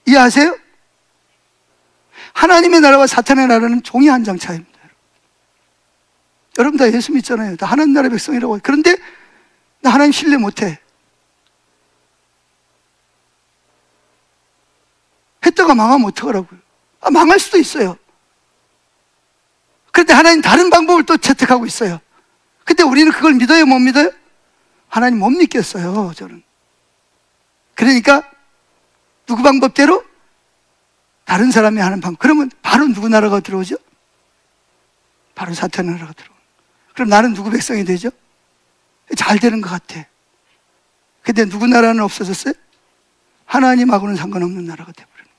이해하세요? 하나님의 나라와 사탄의 나라는 종이 한 장 차이입니다. 여러분 다 예수 믿잖아요. 다 하나님 나라 백성이라고. 그런데 나 하나님 신뢰 못해. 했다가 망하면 어떡하라고요? 망할 수도 있어요. 그런데 하나님 다른 방법을 또 채택하고 있어요. 근데 우리는 그걸 믿어요, 못 믿어요? 하나님 못 믿겠어요, 저는. 그러니까 누구 방법대로? 다른 사람이 하는 방법. 그러면 바로 누구 나라가 들어오죠? 바로 사탄 나라가 들어오죠. 그럼 나는 누구 백성이 되죠? 잘 되는 것 같아. 근데 누구 나라는 없어졌어요? 하나님하고는 상관없는 나라가 되버리는 거예요.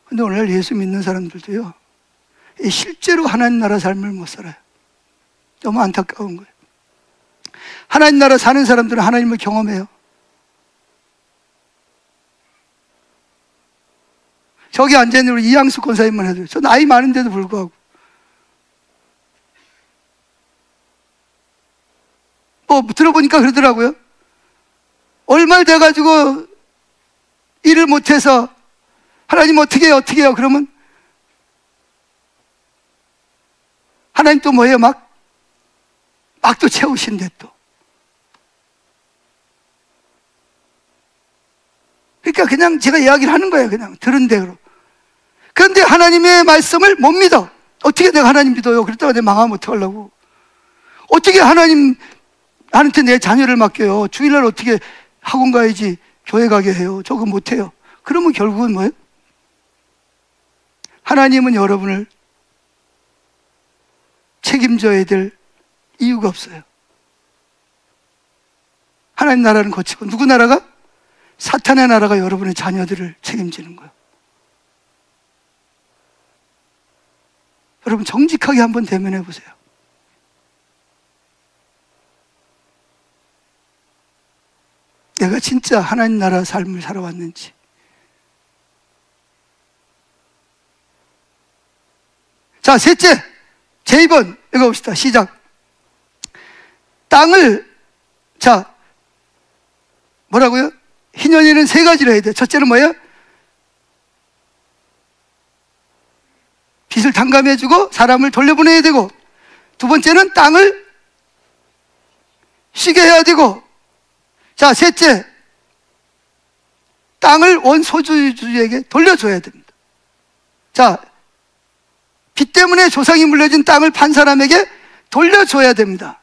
근데 오늘 예수 믿는 사람들도요, 실제로 하나님 나라 삶을 못 살아요. 너무 안타까운 거예요. 하나님 나라 사는 사람들은 하나님을 경험해요. 저기 앉아있는 우리 이양수 권사님만 해도, 저 나이 많은데도 불구하고 들어보니까 그러더라고요. 얼마 돼가지고 일을 못해서 하나님 어떻게 해요? 그러면 하나님 또 뭐예요? 막 또 채우신대 또. 그러니까 그냥 제가 이야기를 하는 거예요. 그냥 들은 대로. 그런데 하나님의 말씀을 못 믿어. 어떻게 내가 하나님 믿어요? 그랬다가 내가 망하면 어떡하려고. 어떻게 하나님한테 내 자녀를 맡겨요? 주일날 어떻게 학원 가야지 교회 가게 해요? 저거 못해요. 그러면 결국은 뭐예요? 하나님은 여러분을 책임져야 될 이유가 없어요. 하나님 나라는 거치고 누구 나라가? 사탄의 나라가 여러분의 자녀들을 책임지는 거예요. 여러분 정직하게 한번 대면해 보세요. 내가 진짜 하나님 나라 삶을 살아왔는지. 자, 셋째, 제2번 읽어봅시다. 시작. 땅을, 자, 뭐라고요? 희년이는 세 가지로 해야 돼요. 첫째는 뭐예요? 빚을 탕감해주고 사람을 돌려보내야 되고, 두 번째는 땅을 쉬게 해야 되고, 자, 셋째, 땅을 원소유주에게 돌려줘야 됩니다. 자, 빚 때문에 조상이 물려준 땅을 판 사람에게 돌려줘야 됩니다.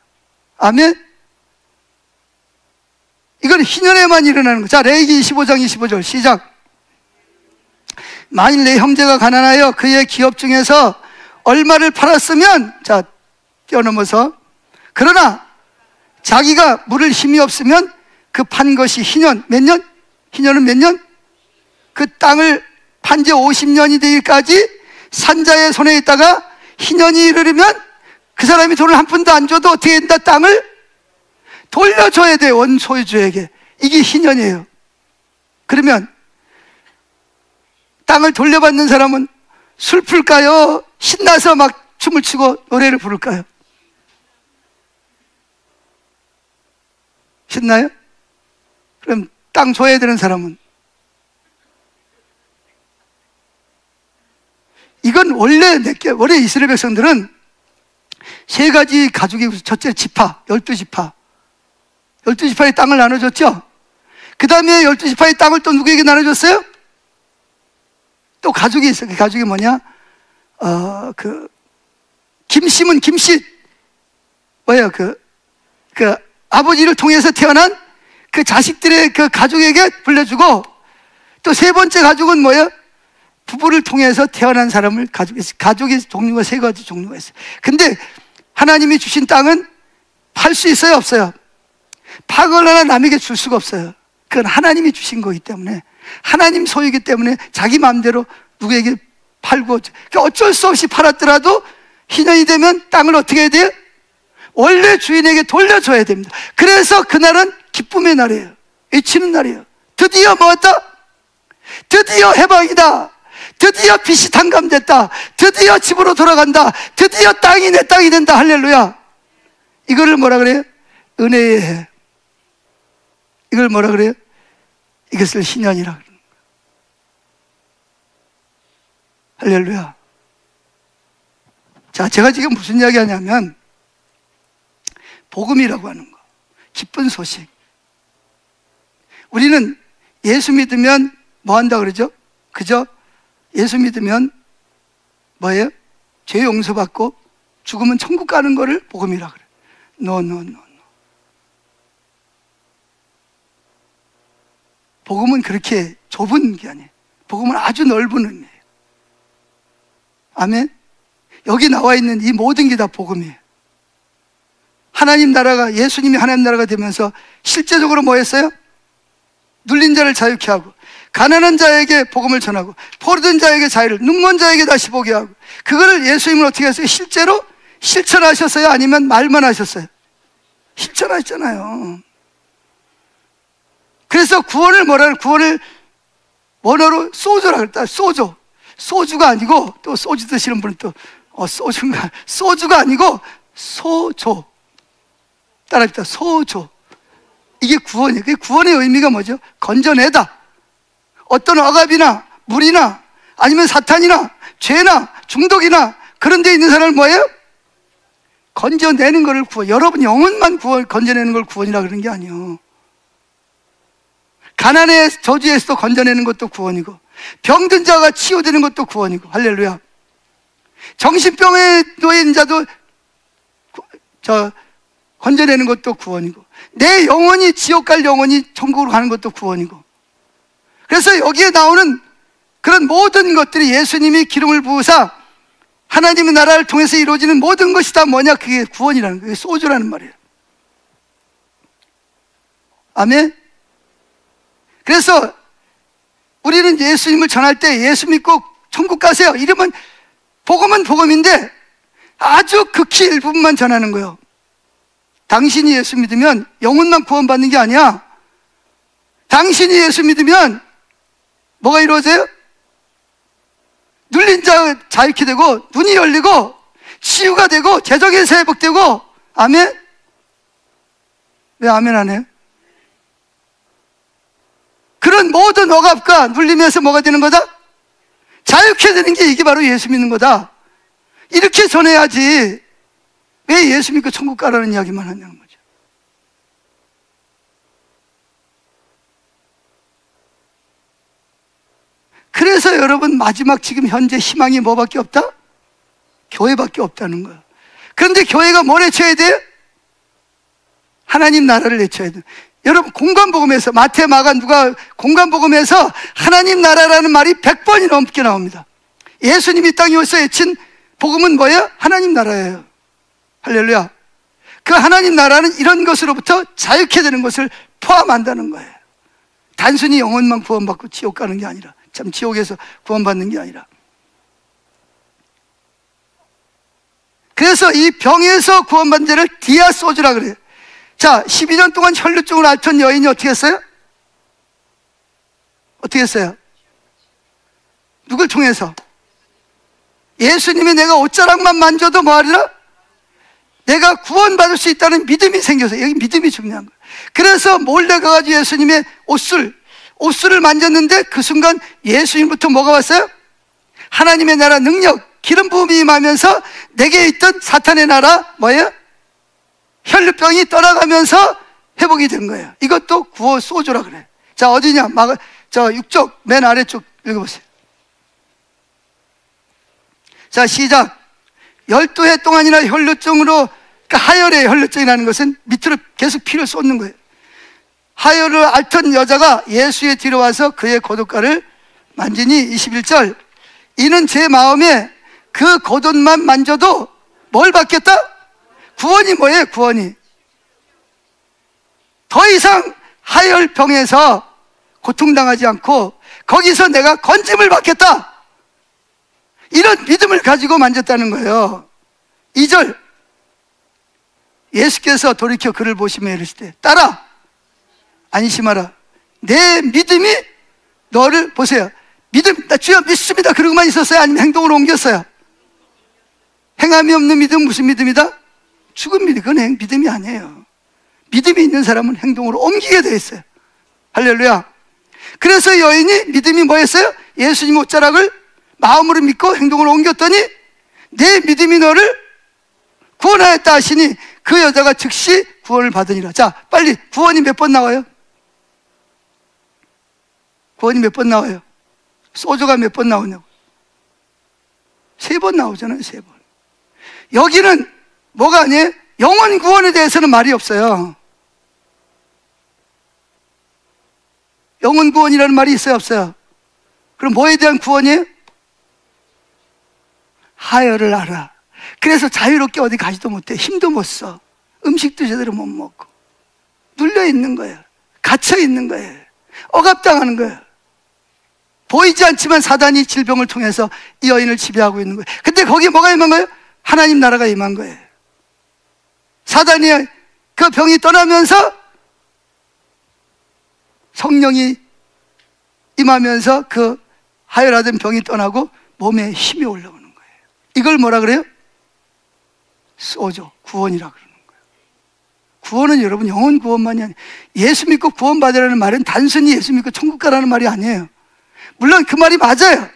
아멘? 이건 희년에만 일어나는 거예요. 자, 레위기 25장 25절 시작. 만일 내 형제가 가난하여 그의 기업 중에서 얼마를 팔았으면, 자, 뛰어넘어서, 그러나 자기가 물을 힘이 없으면 그 판 것이 희년, 몇 년? 희년은 몇 년? 그 땅을 판 지 50년이 되기까지 산자의 손에 있다가 희년이 이르면 그 사람이 돈을 한 푼도 안 줘도 어떻게 된다? 땅을 돌려줘야 돼, 원소유주에게. 이게 희년이에요. 그러면 땅을 돌려받는 사람은 슬플까요? 신나서 막 춤을 추고 노래를 부를까요? 신나요? 그럼 땅 줘야 되는 사람은? 이건 원래 이스라엘 백성들은 세 가지 가족이, 첫째 지파, 12지파. 12지파의 땅을 나눠줬죠? 그 다음에 12지파의 땅을 또 누구에게 나눠줬어요? 또 가족이 있어요. 그 가족이 뭐냐? 김씨문 김씨. 뭐예요? 아버지를 통해서 태어난 그 자식들의 그 가족에게 불려주고, 또 세 번째 가족은 뭐예요? 부부를 통해서 태어난 사람을 가족의 종류가 세 가지 종류가 있어요. 근데 하나님이 주신 땅은 팔 수 있어요, 없어요? 파거나 남에게 줄 수가 없어요. 그건 하나님이 주신 거기 때문에, 하나님 소유이기 때문에 자기 마음대로 누구에게 팔고, 어쩔 수 없이 팔았더라도 희년이 되면 땅을 어떻게 해야 돼요? 원래 주인에게 돌려줘야 됩니다. 그래서 그날은 기쁨의 날이에요. 외치는 날이에요. 드디어 모았다. 드디어 해방이다. 드디어 빚이 탕감됐다. 드디어 집으로 돌아간다. 드디어 땅이 내 땅이 된다. 할렐루야. 이거를 뭐라 그래요? 은혜의 해. 이걸 뭐라 그래요? 이것을 희년이라 그래요. 할렐루야. 자, 제가 지금 무슨 이야기 하냐면 복음이라고 하는 거, 기쁜 소식. 우리는 예수 믿으면 뭐 한다 그러죠? 그저 예수 믿으면 뭐예요? 죄 용서받고 죽으면 천국 가는 거를 복음이라 그래. No. 복음은 그렇게 좁은 게 아니에요. 복음은 아주 넓은 의미예요. 아멘. 여기 나와 있는 이 모든 게 다 복음이에요. 하나님 나라가, 예수님이 하나님 나라가 되면서 실제적으로 뭐 했어요? 눌린 자를 자유케 하고, 가난한 자에게 복음을 전하고, 포로된 자에게 자유를, 눈먼 자에게 다시 보게 하고. 그거를 예수님은 어떻게 했어요? 실제로 실천하셨어요? 아니면 말만 하셨어요? 실천하셨잖아요. 그래서 구원을 구원을 원어로 소주라 그랬다. 소주가 아니고, 또 소주 드시는 분은 또 소주가 아니고 소조. 따라합시다. 소조. 이게 구원이에요. 그 구원의 의미가 뭐죠? 건져내다. 어떤 억압이나 물이나 아니면 사탄이나 죄나 중독이나 그런 데 있는 사람을 뭐예요? 건져내는 것을 구원. 여러분 영혼만 건져내는 걸 구원이라 그러는 게 아니에요. 가난의 저주에서도 건져내는 것도 구원이고, 병든 자가 치유되는 것도 구원이고. 할렐루야. 정신병에 놓인 자도 건져내는 것도 구원이고, 내 영혼이 지옥 갈 영혼이 천국으로 가는 것도 구원이고. 그래서 여기에 나오는 그런 모든 것들이 예수님이 기름을 부으사 하나님의 나라를 통해서 이루어지는 모든 것이 다 뭐냐? 그게 구원이라는 거예요. 그게 소주라는 말이에요. 아멘. 그래서 우리는 예수님을 전할 때 예수 믿고 천국 가세요 이러면 복음은 복음인데 아주 극히 일부분만 전하는 거예요. 당신이 예수 믿으면 영혼만 구원받는 게 아니야. 당신이 예수 믿으면 뭐가 이루어져요? 눌린 자 자유케 되고, 눈이 열리고, 치유가 되고, 재정에서 회복되고. 아멘? 왜 아멘 안 해요? 그런 모든 억압과 눌림에서 뭐가 되는 거다? 자유케 되는 게 이게 바로 예수 믿는 거다. 이렇게 전해야지. 왜 예수 믿고 천국 가라는 이야기만 하냐는 거죠. 그래서 여러분 마지막 지금 현재 희망이 뭐밖에 없다? 교회밖에 없다는 거예요. 그런데 교회가 뭘 외쳐야 돼요? 하나님 나라를 외쳐야 돼요. 여러분 공관복음에서 마태, 마가, 누가 공관복음에서 하나님 나라라는 말이 100번이 넘게 나옵니다. 예수님이 땅에 오셔서 외친 복음은 뭐예요? 하나님 나라예요. 할렐루야. 그 하나님 나라는 이런 것으로부터 자유케 되는 것을 포함한다는 거예요. 단순히 영혼만 구원받고 지옥 가는 게 아니라, 참 지옥에서 구원받는 게 아니라. 그래서 이 병에서 구원받는 자를 디아소주라 그래요. 자, 12년 동안 혈루증을 앓던 여인이 어떻게 했어요? 어떻게 했어요? 누굴 통해서? 예수님이 내가 옷자락만 만져도 뭐하리라? 내가 구원받을 수 있다는 믿음이 생겨서. 여기 믿음이 중요한 거예요. 그래서 몰래 가가지고 예수님의 옷술을 만졌는데 그 순간 예수님부터 뭐가 왔어요? 하나님의 나라 능력, 기름 부음이 임하면서 내게 있던 사탄의 나라 뭐예요? 혈루병이 떠나가면서 회복이 된 거예요. 이것도 구호 소주라 그래. 자, 어디냐? 저 6쪽 맨 아래쪽 읽어보세요. 자, 시작. 12해 동안이나 혈루증으로, 그러니까 하혈의 혈루증이라는 것은 밑으로 계속 피를 쏟는 거예요. 하혈을 앓던 여자가 예수의 뒤로 와서 그의 겉옷가를 만지니 21절, 이는 제 마음에 그 겉옷만 만져도 뭘 받겠다? 구원이 뭐예요? 구원이. 더 이상 하혈병에서 고통당하지 않고 거기서 내가 건짐을 받겠다, 이런 믿음을 가지고 만졌다는 거예요. 2절, 예수께서 돌이켜 그를 보시며 이르시되 따라 안심하라, 내 믿음이 너를, 보세요, 믿음, 나 주여 믿습니다 그러고만 있었어요? 아니면 행동으로 옮겼어요? 행함이 없는 믿음 무슨 믿음이다? 죽은 믿음. 그건 믿음이 아니에요. 믿음이 있는 사람은 행동으로 옮기게 돼 있어요. 할렐루야. 그래서 여인이 믿음이 뭐였어요? 예수님 옷자락을 마음으로 믿고 행동으로 옮겼더니 내 믿음이 너를 구원하였다 하시니 그 여자가 즉시 구원을 받으니라. 자, 빨리 구원이 몇 번 나와요? 구원이 몇 번 나와요? 소조가 몇 번 나오냐고. 3번 나오잖아요. 3번. 여기는 뭐가 아니에요? 영혼 구원에 대해서는 말이 없어요. 영혼 구원이라는 말이 있어요, 없어요? 그럼 뭐에 대한 구원이에요? 하여를 알아. 그래서 자유롭게 어디 가지도 못해. 힘도 못 써. 음식도 제대로 못 먹고. 눌려 있는 거예요. 갇혀 있는 거예요. 억압당하는 거예요. 보이지 않지만 사단이 질병을 통해서 이 여인을 지배하고 있는 거예요. 근데 거기에 뭐가 임한 거예요? 하나님 나라가 임한 거예요. 사단이 그 병이 떠나면서 성령이 임하면서 그 하혈하던 병이 떠나고 몸에 힘이 올라오는 거예요. 이걸 뭐라 그래요? 소조, 구원이라 그러는 거예요. 구원은 여러분 영혼 구원만이 아니에요. 예수 믿고 구원받으라는 말은 단순히 예수 믿고 천국 가라는 말이 아니에요. 물론 그 말이 맞아요.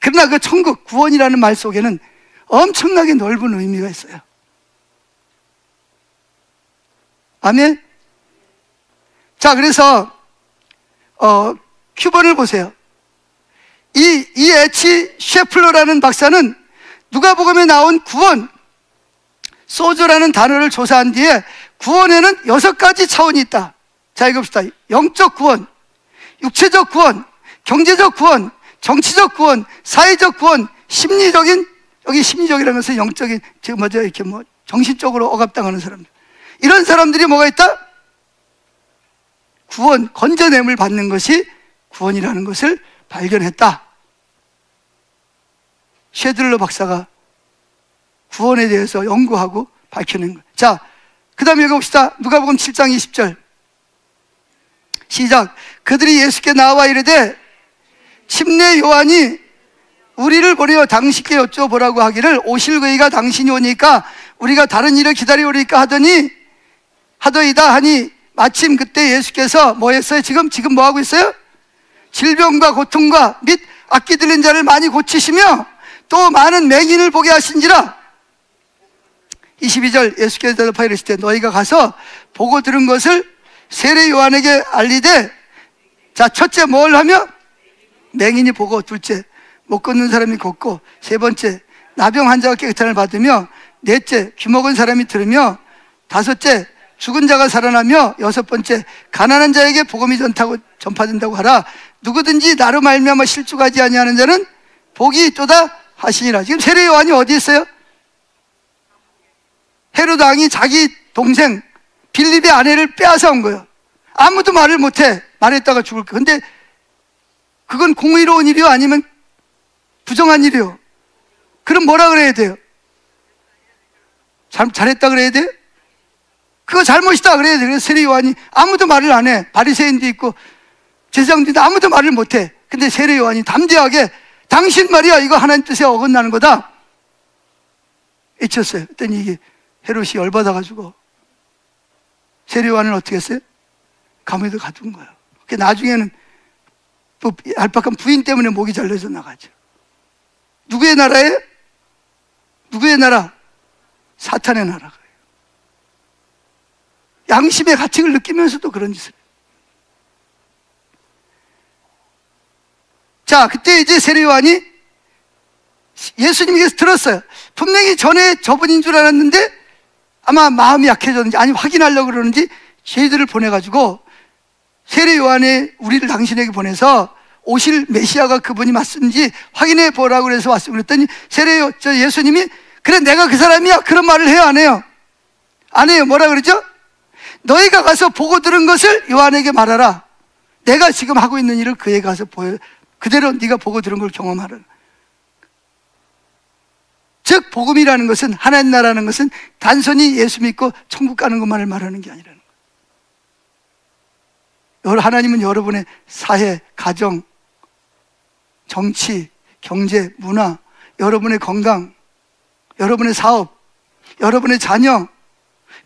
그러나 그 천국, 구원이라는 말 속에는 엄청나게 넓은 의미가 있어요. 아멘? 자, 그래서 큐번을 보세요. 이 H. 셰플러라는 박사는 누가복음에 나온 구원, 소조라는 단어를 조사한 뒤에 구원에는 6가지 차원이 있다. 자, 읽읍시다. 영적 구원, 육체적 구원, 경제적 구원, 정치적 구원, 사회적 구원, 심리적인, 여기 심리적이라는 것은 영적인, 지금 뭐죠? 이렇게 뭐 정신적으로 억압당하는 사람들. 이런 사람들이 뭐가 있다? 구원, 건져냄을 받는 것이 구원이라는 것을 발견했다. 셰들러 박사가 구원에 대해서 연구하고 밝혀낸 거예요. 자, 그 다음에 읽어봅시다. 누가복음 7장 20절 시작. 그들이 예수께 나와 이르되 침례 요한이 우리를 보려 당신께 여쭤보라고 하기를 오실 그이가 당신이 오니까 우리가 다른 일을 기다리오리까 하더이다 하니 마침 그때 예수께서 뭐 했어요? 지금 뭐 하고 있어요? 질병과 고통과 및 악기 들린 자를 많이 고치시며 또 많은 맹인을 보게 하신지라. 22절 예수께서 대답하여 이르시되 너희가 가서 보고 들은 것을 세례 요한에게 알리되. 자, 첫째 뭘 하며? 맹인이 보고, 둘째 못 걷는 사람이 걷고, 세 번째 나병 환자가 깨끗함을 받으며, 넷째 귀먹은 사람이 들으며, 다섯째 죽은 자가 살아나며, 여섯 번째 가난한 자에게 복음이 전파된다고 하라. 누구든지 나로 말미암아 실족하지 아니하는 자는 복이 있도다 하시니라. 지금 세례 요한이 어디 있어요? 헤로드 왕이 자기 동생 빌립의 아내를 빼앗아 온 거예요. 아무도 말을 못해. 말했다가 죽을 거예요. 근데 그건 공의로운 일이요? 아니면 부정한 일이요? 그럼 뭐라 그래야 돼요? 잘했다 그래야 돼요? 그거 잘못이다 그래야 돼요. 그래서 세례 요한이 아무도 말을 안 해. 바리새인도 있고 제사장도 있는데 아무도 말을 못 해. 근데 세례 요한이 담대하게 당신 말이야 이거 하나님 뜻에 어긋나는 거다 외쳤어요. 그랬더니 이게 헤롯이 열받아가지고 세례 요한을 어떻게 했어요? 감옥에 가둔 거예요. 나중에는 또 얄팍한 부인 때문에 목이 잘려서 나가죠. 누구의 나라에? 누구의 나라? 사탄의 나라가. 양심의 가책을 느끼면서도 그런 짓을 해요. 자, 그때 이제 세례 요한이 예수님께서 들었어요. 분명히 전에 저분인 줄 알았는데 아마 마음이 약해졌는지 아니 확인하려고 그러는지 저희들을 보내가지고 세례 요한의 우리를 당신에게 보내서 오실 메시아가 그분이 맞는지 확인해 보라고 그래서 왔어요. 그랬더니 예수님이 그래 내가 그 사람이야 그런 말을 해요 안 해요? 안 해요. 뭐라 그러죠? 너희가 가서 보고 들은 것을 요한에게 말하라. 내가 지금 하고 있는 일을 그에게 가서 보여. 그대로 네가 보고 들은 걸 경험하라. 즉 복음이라는 것은 하나님 나라는 것은 단순히 예수 믿고 천국 가는 것만을 말하는 게 아니라는 거예요. 하나님은 여러분의 사회, 가정, 정치, 경제, 문화, 여러분의 건강, 여러분의 사업, 여러분의 자녀,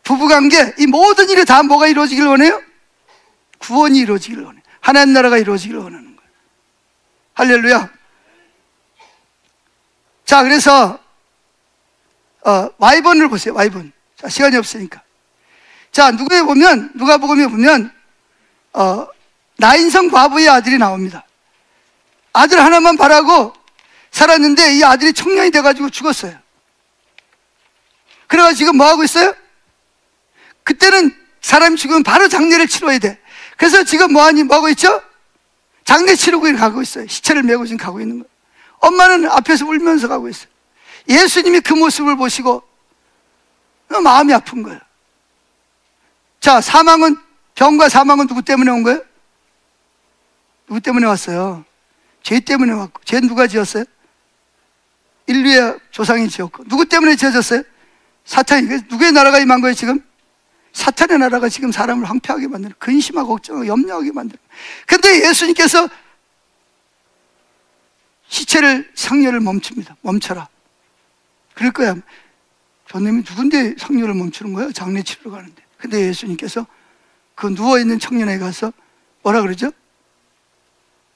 부부관계, 이 모든 일이 다 뭐가 이루어지길 원해요? 구원이 이루어지길 원해요. 하나님 나라가 이루어지길 원하는 거예요. 할렐루야. 자, 그래서 와이번을 보세요. 와이번. 자, 시간이 없으니까. 자, 누가복음에 보면 나인성 과부의 아들이 나옵니다. 아들 하나만 바라고 살았는데 이 아들이 청년이 돼가지고 죽었어요. 그래가지고 지금 뭐 하고 있어요? 그때는 사람이 죽으면 바로 장례를 치러야 돼. 그래서 지금 뭐 하고 있죠? 장례 치르고 가고 있어요. 시체를 메고 지금 가고 있는 거예요. 엄마는 앞에서 울면서 가고 있어요. 예수님이 그 모습을 보시고 마음이 아픈 거예요. 자, 병과 사망은 누구 때문에 온 거예요? 누구 때문에 왔어요? 죄 때문에 왔고. 죄는 누가 지었어요? 인류의 조상이 지었고. 누구 때문에 지어졌어요? 사탄이. 누구의 나라가 임한 거예요 지금? 사탄의 나라가 지금 사람을 황폐하게 만드는, 근심하고 걱정하고 염려하게 만드는. 근데 예수님께서 시체를, 상녀를 멈춥니다. 멈춰라. 그럴 거야. 저놈이 누군데 상녀를 멈추는 거예요? 장례 치러 가는데. 근데 예수님께서 그 누워있는 청년에 가서 뭐라 그러죠?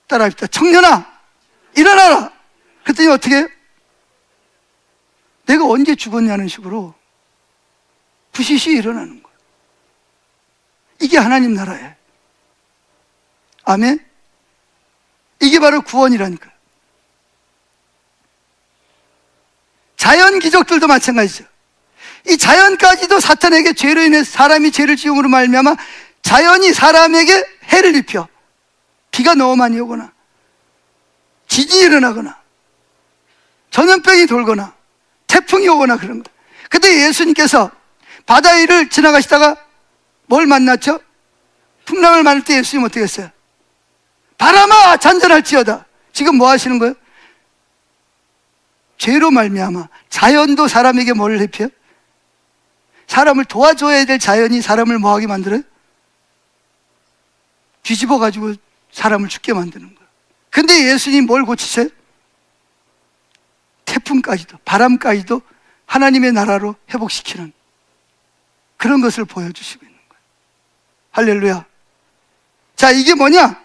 따라합시다. 청년아, 일어나라. 그랬더니 어떻게 해요? 내가 언제 죽었냐는 식으로 부시시 일어나는 거예요. 이게 하나님 나라예요. 아멘? 이게 바로 구원이라니까요. 자연 기적들도 마찬가지죠. 이 자연까지도 사탄에게 죄로 인해 사람이 죄를 지음으로 말미암아 자연이 사람에게 해를 입혀. 비가 너무 많이 오거나 지진이 일어나거나 전염병이 돌거나 태풍이 오거나 그런 거예요. 근데 예수님께서 바다 위를 지나가시다가 뭘 만났죠? 풍랑을 만날 때 예수님 어떻게 했어요? 바람아 잔잔할지어다. 지금 뭐 하시는 거예요? 죄로 말미암아 자연도 사람에게 뭘 입혀요? 사람을 도와줘야 될 자연이 사람을 뭐하게 만들어요? 뒤집어 가지고 사람을 죽게 만드는 거예요. 근데 예수님 뭘 고치세요? 태풍까지도, 바람까지도 하나님의 나라로 회복시키는 그런 것을 보여주시고 있는 거예요. 할렐루야. 자, 이게 뭐냐?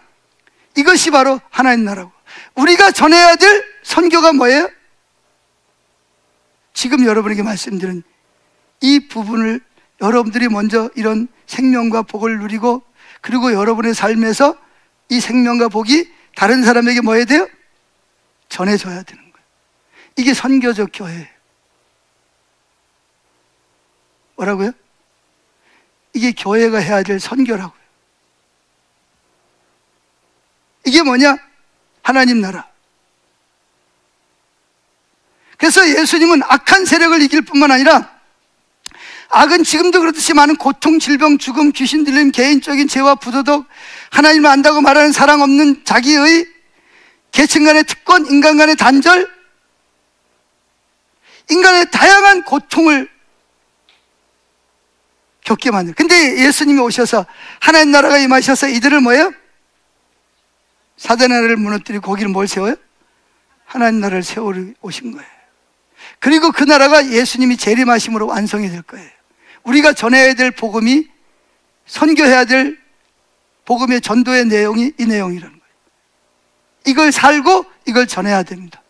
이것이 바로 하나님 나라고. 우리가 전해야 될 선교가 뭐예요? 지금 여러분에게 말씀드린 이 부분을 여러분들이 먼저 이런 생명과 복을 누리고, 그리고 여러분의 삶에서 이 생명과 복이 다른 사람에게 뭐 해야 돼요? 전해줘야 되는 거예요. 이게 선교적 교회예요. 뭐라고요? 이게 교회가 해야 될 선교라고요. 이게 뭐냐? 하나님 나라. 그래서 예수님은 악한 세력을 이길 뿐만 아니라, 악은 지금도 그렇듯이 많은 고통, 질병, 죽음, 귀신 들림, 개인적인 죄와 부도덕, 하나님을 안다고 말하는 사랑 없는 자기의 계층 간의 특권, 인간 간의 단절, 인간의 다양한 고통을 겪게 만들어요. 근데 예수님이 오셔서 하나님 나라가 임하셔서 이들을 뭐예요? 사단의 나라를 무너뜨리고 거기를 뭘 세워요? 하나님 나라를 세우러 오신 거예요. 그리고 그 나라가 예수님이 재림하심으로 완성이 될 거예요. 우리가 전해야 될 복음이, 선교해야 될 복음의 전도의 내용이 이 내용이라는 거예요. 이걸 살고 이걸 전해야 됩니다.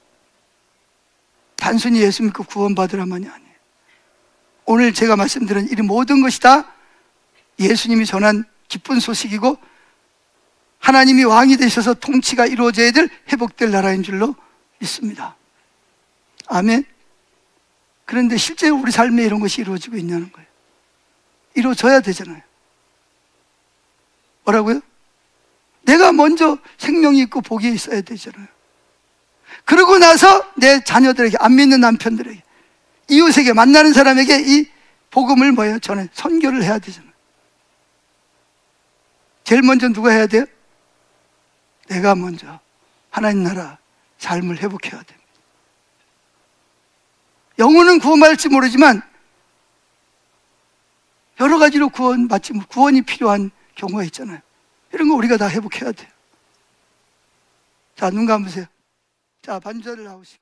단순히 예수 믿고 구원받으라만이 아니에요. 오늘 제가 말씀드린 이 모든 것이 다 예수님이 전한 기쁜 소식이고, 하나님이 왕이 되셔서 통치가 이루어져야 될, 회복될 나라인 줄로 믿습니다. 아멘. 그런데 실제로 우리 삶에 이런 것이 이루어지고 있냐는 거예요. 이루어져야 되잖아요. 뭐라고요? 내가 먼저 생명이 있고 복이 있어야 되잖아요. 그러고 나서 내 자녀들에게, 안 믿는 남편들에게, 이웃에게, 만나는 사람에게 이 복음을 뭐예요? 전에 선교를 해야 되잖아요. 제일 먼저 누가 해야 돼요? 내가 먼저 하나님 나라 삶을 회복해야 됩니다. 영혼은 구원받을지 모르지만 여러 가지로 구원이 필요한 경우가 있잖아요. 이런 거 우리가 다 회복해야 돼요. 자, 눈 감으세요. 자, 반주자를 나오시고.